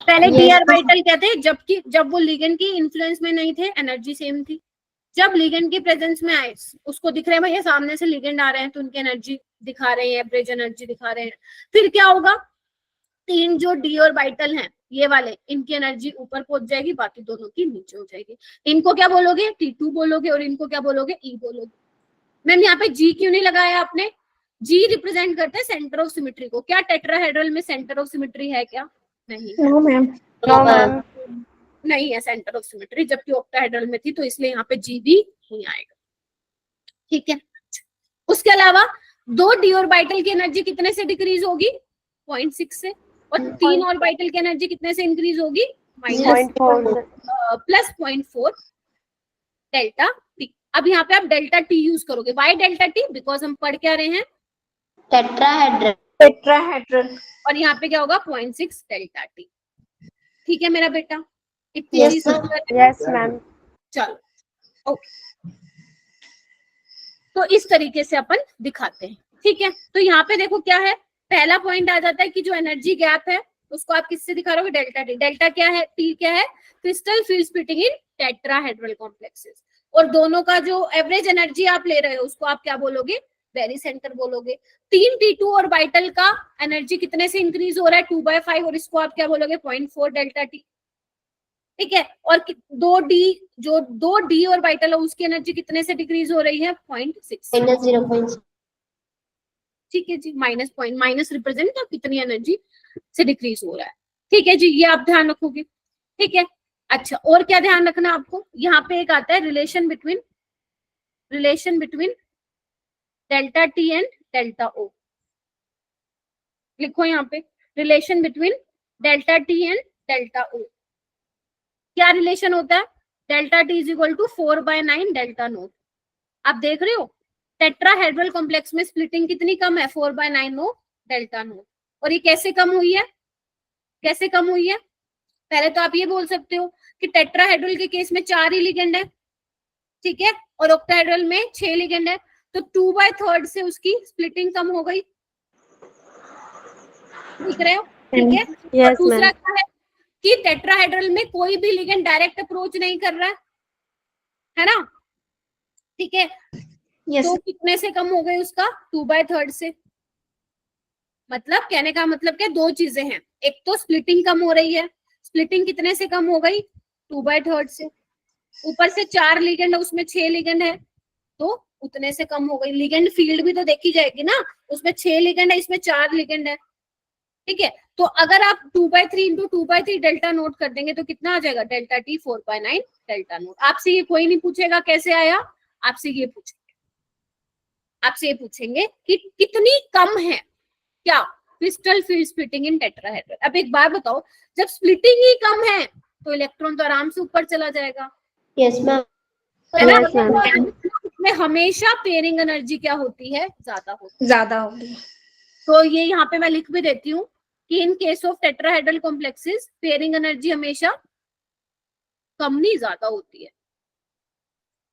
पहले डी ऑर्बिटल क्या थे, जबकि जब वो लिगेंड की इन्फ्लुएंस में नहीं थे एनर्जी सेम थी। जब लिगेंड की प्रेजेंस में आए, उसको दिख रहे हैं भैया सामने से लिगेंड आ रहे हैं, तो उनकी एनर्जी दिखा रहे हैं, एवरेज एनर्जी दिखा रहे हैं। फिर क्या होगा, 3 जो डी ऑर्बिटल हैं ये वाले, इनकी एनर्जी ऊपर पहुंच जाएगी, बाकी दोनों की नीचे हो जाएगी। इनको क्या बोलोगे, T2 बोलोगे, और इनको क्या बोलोगे, E बोलोगे। मैम यहाँ पे G क्यों नहीं लगाया आपने? G रिप्रेजेंट करते हैं सेंटर ऑफ सिमेट्री को। क्या टेट्राहेड्रल में सेंटर ऑफ सिमेट्री है क्या? नहीं, नो मैम। नहीं है सेंटर ऑफ सिमेट्री, जबकि ऑक्टाहेड्रल में थी, तो इसलिए यहाँ पे G भी नहीं आएगा। ठीक है, उसके अलावा 2 डी ऑर्बिटल की एनर्जी कितने से डिक्रीज होगी, 0.6 से, और 3 ऑर्बिटल की एनर्जी कितने से इंक्रीज होगी, माइनस 0.4 प्लस 0.4 डेल्टा टी। अब यहाँ पे आप डेल्टा टी यूज करोगे। Why delta t? बिकॉज हम पढ़ क्या रहे हैं, टेट्राहेड्रल। tetrahedral. और यहाँ पे क्या होगा 0.6 डेल्टा टी। ठीक है मेरा बेटा, इतनी Yes, चीज ma'am. समझ रहे हैं? Yes, ma'am. चलो ओके, तो इस तरीके से अपन दिखाते हैं। ठीक है, तो यहाँ पे देखो क्या है, पहला पॉइंट आ जाता है कि जो एनर्जी गैप है उसको आप किससे दिखा रहे हो, डेल्टा टी। डेल्टा क्या है, टी क्या है, क्रिस्टल फील्ड स्प्लिटिंग इन टेट्राहेड्रल कॉम्प्लेक्सेस। और दोनों का जो एवरेज एनर्जी आप ले रहे हो उसको आप क्या बोलोगे, वेरी सेंटर बोलोगे। 3T2 और वाइटल का एनर्जी कितने से इंक्रीज हो रहा है, 2/5, और इसको आप क्या बोलोगे, 0.4 डेल्टा टी। ठीक है, और 2D, जो 2D और वाइटल है उसकी एनर्जी कितने से डिक्रीज हो रही है, 0.6। माइनस 0.6। ठीक है जी, माइनस पॉइंट, माइनस रिप्रेजेंट का कितनी एनर्जी से डिक्रीज हो रहा है। ठीक है जी, ये आप ध्यान रखोगे। ठीक है, अच्छा और क्या ध्यान रखना आपको, यहाँ पे एक आता है relation between delta T and delta O. लिखो यहाँ पे, relation between delta T and delta ओ। क्या रिलेशन होता है, delta T is equal to 4/9 delta nought. आप देख रहे हो टेट्राहेड्रल कॉम्प्लेक्स में स्प्लिटिंग कितनी कम है, 4/9 डेल्टा नोट। और ये कैसे कम हुई है, कैसे कम हुई है, पहले तो आप ये बोल सकते हो कि टेट्राहेड्रल के केस में 4 ही लिगेंड है, ठीक है, और ऑक्टाहेड्रल में 6 लिगेंड है, तो 2/3 से उसकी स्प्लिटिंग कम हो गई। लिख रहे हो, ठीक है। और Yes, दूसरा ma'am. क्या है कि टेट्राहेड्रल में कोई भी लिगेंड डायरेक्ट अप्रोच नहीं कर रहा है ना, ठीक है। यस तो कितने से कम हो गई उसका, 2/3 से। मतलब कहने का मतलब क्या, दो चीजें हैं, एक तो स्प्लिटिंग कम हो रही है, स्प्लिटिंग कितने से कम हो गई, 2/3 से। ऊपर से 4 लिगेंड है, उसमें 6 लिगेंड है, तो उतने से कम हो गई। लिगेंड फील्ड भी तो देखी जाएगी ना, उसमें 6 लिगेंड है, इसमें 4 लिगेंड है, ठीक है। तो अगर आप 2/3 इंटू 2/3 डेल्टा नोट कर देंगे तो कितना आ जाएगा, डेल्टा टी 4/9 डेल्टा नोट। आपसे ये कोई नहीं पूछेगा कैसे आया, आपसे ये पूछेंगे कि कितनी कम है क्या क्रिस्टल फील्ड स्प्लिटिंग इन टेट्राहेड्रल। अब एक बार बताओ, जब स्प्लिटिंग ही कम है तो इलेक्ट्रॉन तो आराम से ऊपर चला जाएगा, यस मैम। है ना। Yes, ma'am. इसमें हमेशा पेयरिंग एनर्जी क्या होती है, ज्यादा होगी। तो ये यहाँ पे मैं लिख भी देती हूँ कि इन case of tetrahedral complexes pairing energy हमेशा कम नहीं ज्यादा होती है।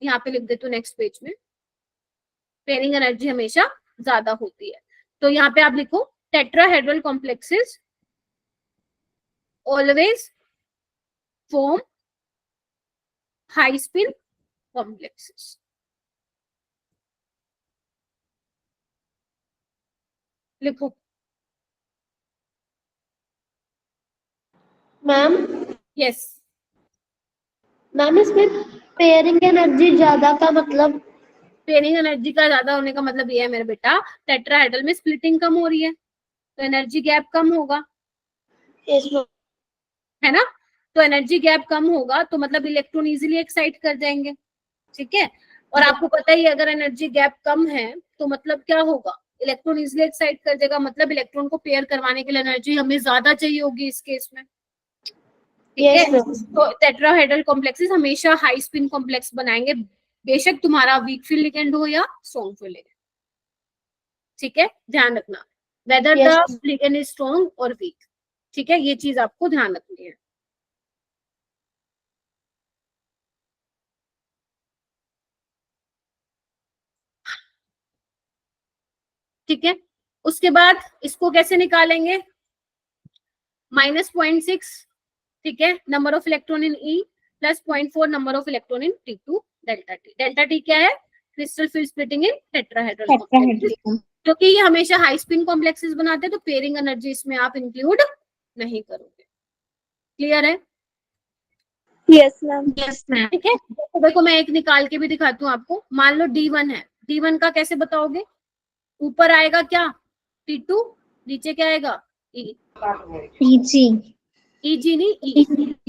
यहाँ पे लिख देती हूँ नेक्स्ट पेज में, पेयरिंग एनर्जी हमेशा ज्यादा होती है। तो यहाँ पे आप लिखो tetrahedral complexes always form high spin complexes. लिखो मैम, यस। मैम इसमें पेयरिंग एनर्जी ज्यादा का मतलब, पेयरिंग एनर्जी का ज्यादा होने का मतलब ये है मेरे बेटा, टेट्राहेड्रल में स्प्लिटिंग कम हो रही है तो एनर्जी गैप कम होगा, यस मैम। है ना। तो एनर्जी गैप कम होगा तो मतलब इलेक्ट्रॉन इजीली एक्साइट कर जाएंगे, ठीक है। और आपको पता ही है अगर एनर्जी गैप कम है तो मतलब क्या होगा, इलेक्ट्रॉन इजीली एक्साइट कर देगा, मतलब इलेक्ट्रॉन को पेयर करवाने के लिए एनर्जी हमें ज्यादा चाहिए होगी इस केस में, ठीक है। Yes, ma'am. तो टेट्राहेड्रल कॉम्प्लेक्सेस हमेशा हाई स्पिन कॉम्प्लेक्स बनाएंगे, बेशक तुम्हारा वीक फील्ड लिगेंड हो या स्ट्रॉन्ग फील्ड लिगेंड, ठीक है। ध्यान रखना whether Yes. The ligand is strong और वीक, ठीक है, ये चीज आपको ध्यान रखनी है। ठीक है, उसके बाद इसको कैसे निकालेंगे, -0.6, ठीक है, number of electron in E plus 0.4 number of electron in T2 delta T. Delta T क्या है, क्रिस्टल फील्ड स्प्लिटिंग इन टेट्राहेड्रल कॉम्प्लेक्सेस, क्योंकि ये हमेशा हाई स्पिन कॉम्प्लेक्सेस बनाते हैं तो पेयरिंग एनर्जी इसमें आप इंक्लूड नहीं करोगे। क्लियर है, Yes, ma'am. Yes ma'am. ठीक है। तो देखो मैं एक निकाल के भी दिखाती हूँ आपको, मान लो D1 है, D1 का कैसे बताओगे, ऊपर आएगा क्या T2, नीचे क्या आएगा E, जी EG नहीं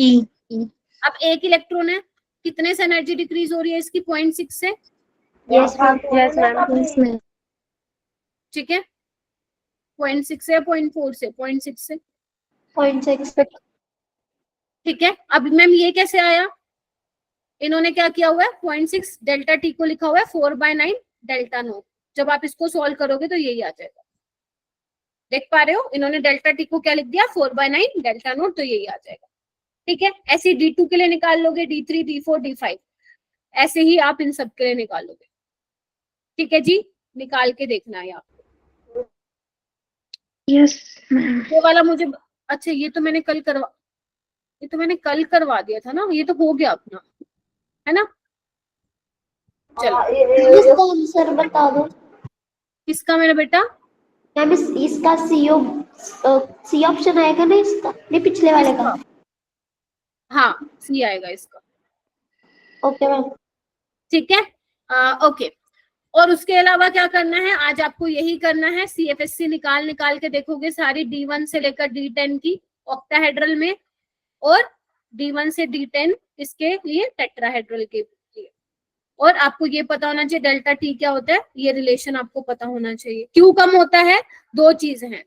E। अब एक इलेक्ट्रॉन है, कितने से एनर्जी डिक्रीज हो रही है इसकी, 0.6 से, यस मैम। Yes, ma'am. ठीक है, 0.6 से, 0.4 से, 0.6 से, 0.6। ठीक है, अब मैम ये कैसे आया, इन्होंने क्या किया हुआ है 0.6 डेल्टा टी को लिखा हुआ है 4/9 डेल्टा नोट। जब आप इसको सॉल्व करोगे तो यही आ जाएगा, देख पा रहे हो, इन्होंने डेल्टा टी को क्या लिख दिया 4/9 डेल्टा नोट, तो यही आ जाएगा। ठीक है, ऐसे D2 के लिए निकाल लोगे, D3, D4, D5, ऐसे ही आप इन सब के लिए निकालोगे। ठीक है जी, निकाल के देखना है आप। Yes ma'am. ये वाला मुझे, अच्छा ये तो मैंने कल करवा दिया था ना, ये तो हो गया अपना, है ना। चलो इसका आंसर बता दो। किसका मेरा बेटा, मैम इसका सी ऑप्शन आएगा ना इसका, नहीं पिछले वाले का। हाँ सी आएगा इसका। Okay ma'am. ठीक है, ओके। और उसके अलावा क्या करना है, आज आपको यही करना है, CFSC निकाल के देखोगे सारी D1 से लेकर D10 की ऑक्टाहेड्रल में, और D1 से D10 इसके लिए टेट्राहेड्रल के लिए। और आपको ये पता होना चाहिए डेल्टा टी क्या होता है, ये रिलेशन आपको पता होना चाहिए। क्यों कम होता है, दो चीज हैं,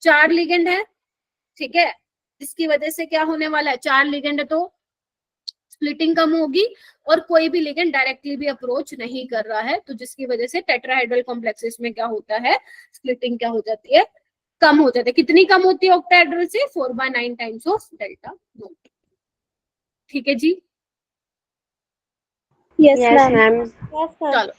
4 लिगेंड है, ठीक है, इसकी वजह से क्या होने वाला है, 4 लिगेंड है तो स्प्लिटिंग कम होगी, और कोई भी लिगेंड डायरेक्टली भी अप्रोच नहीं कर रहा है, तो जिसकी वजह से टेट्राहेड्रल कॉम्प्लेक्सेस में क्या होता है, स्प्लिटिंग क्या हो जाती है, कम हो जाती है। कितनी कम होती है ऑक्टाहेड्रल से, 4/9 टाइम्स ऑफ डेल्टा नोट। ठीक है जी, यस मैम। चलो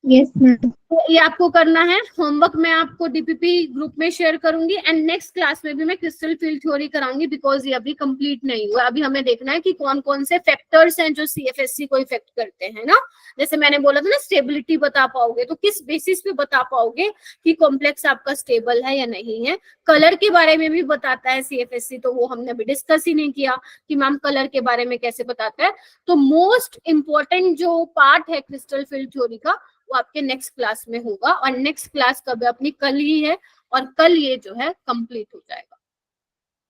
यस मैम। तो ये आपको करना है होमवर्क, मैं आपको DPP ग्रुप में शेयर करूंगी, एंड नेक्स्ट क्लास में भी मैं क्रिस्टल फील्ड थ्योरी कराऊंगी, बिकॉज ये अभी कंप्लीट नहीं हुआ। अभी हमें देखना है कि कौन कौन से फैक्टर्स हैं जो CFSC को इफेक्ट करते हैं ना। जैसे मैंने बोला था ना, स्टेबिलिटी बता पाओगे, तो किस बेसिस पे बता पाओगे कि कॉम्प्लेक्स आपका स्टेबल है या नहीं है। कलर के बारे में भी बताता है CFSC, तो वो हमने अभी डिस्कस ही नहीं किया कि मैम कलर के बारे में कैसे बताता है। तो मोस्ट इंपॉर्टेंट जो पार्ट है क्रिस्टल फील्ड थ्योरी का, वो आपके नेक्स्ट क्लास में होगा, और नेक्स्ट क्लास कब अपनी कल ही है, और कल ये जो है कंप्लीट हो जाएगा।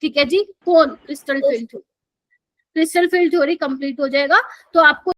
ठीक है जी, कौन, क्रिस्टल फील्ड थ्योरी कंप्लीट हो जाएगा। तो आपको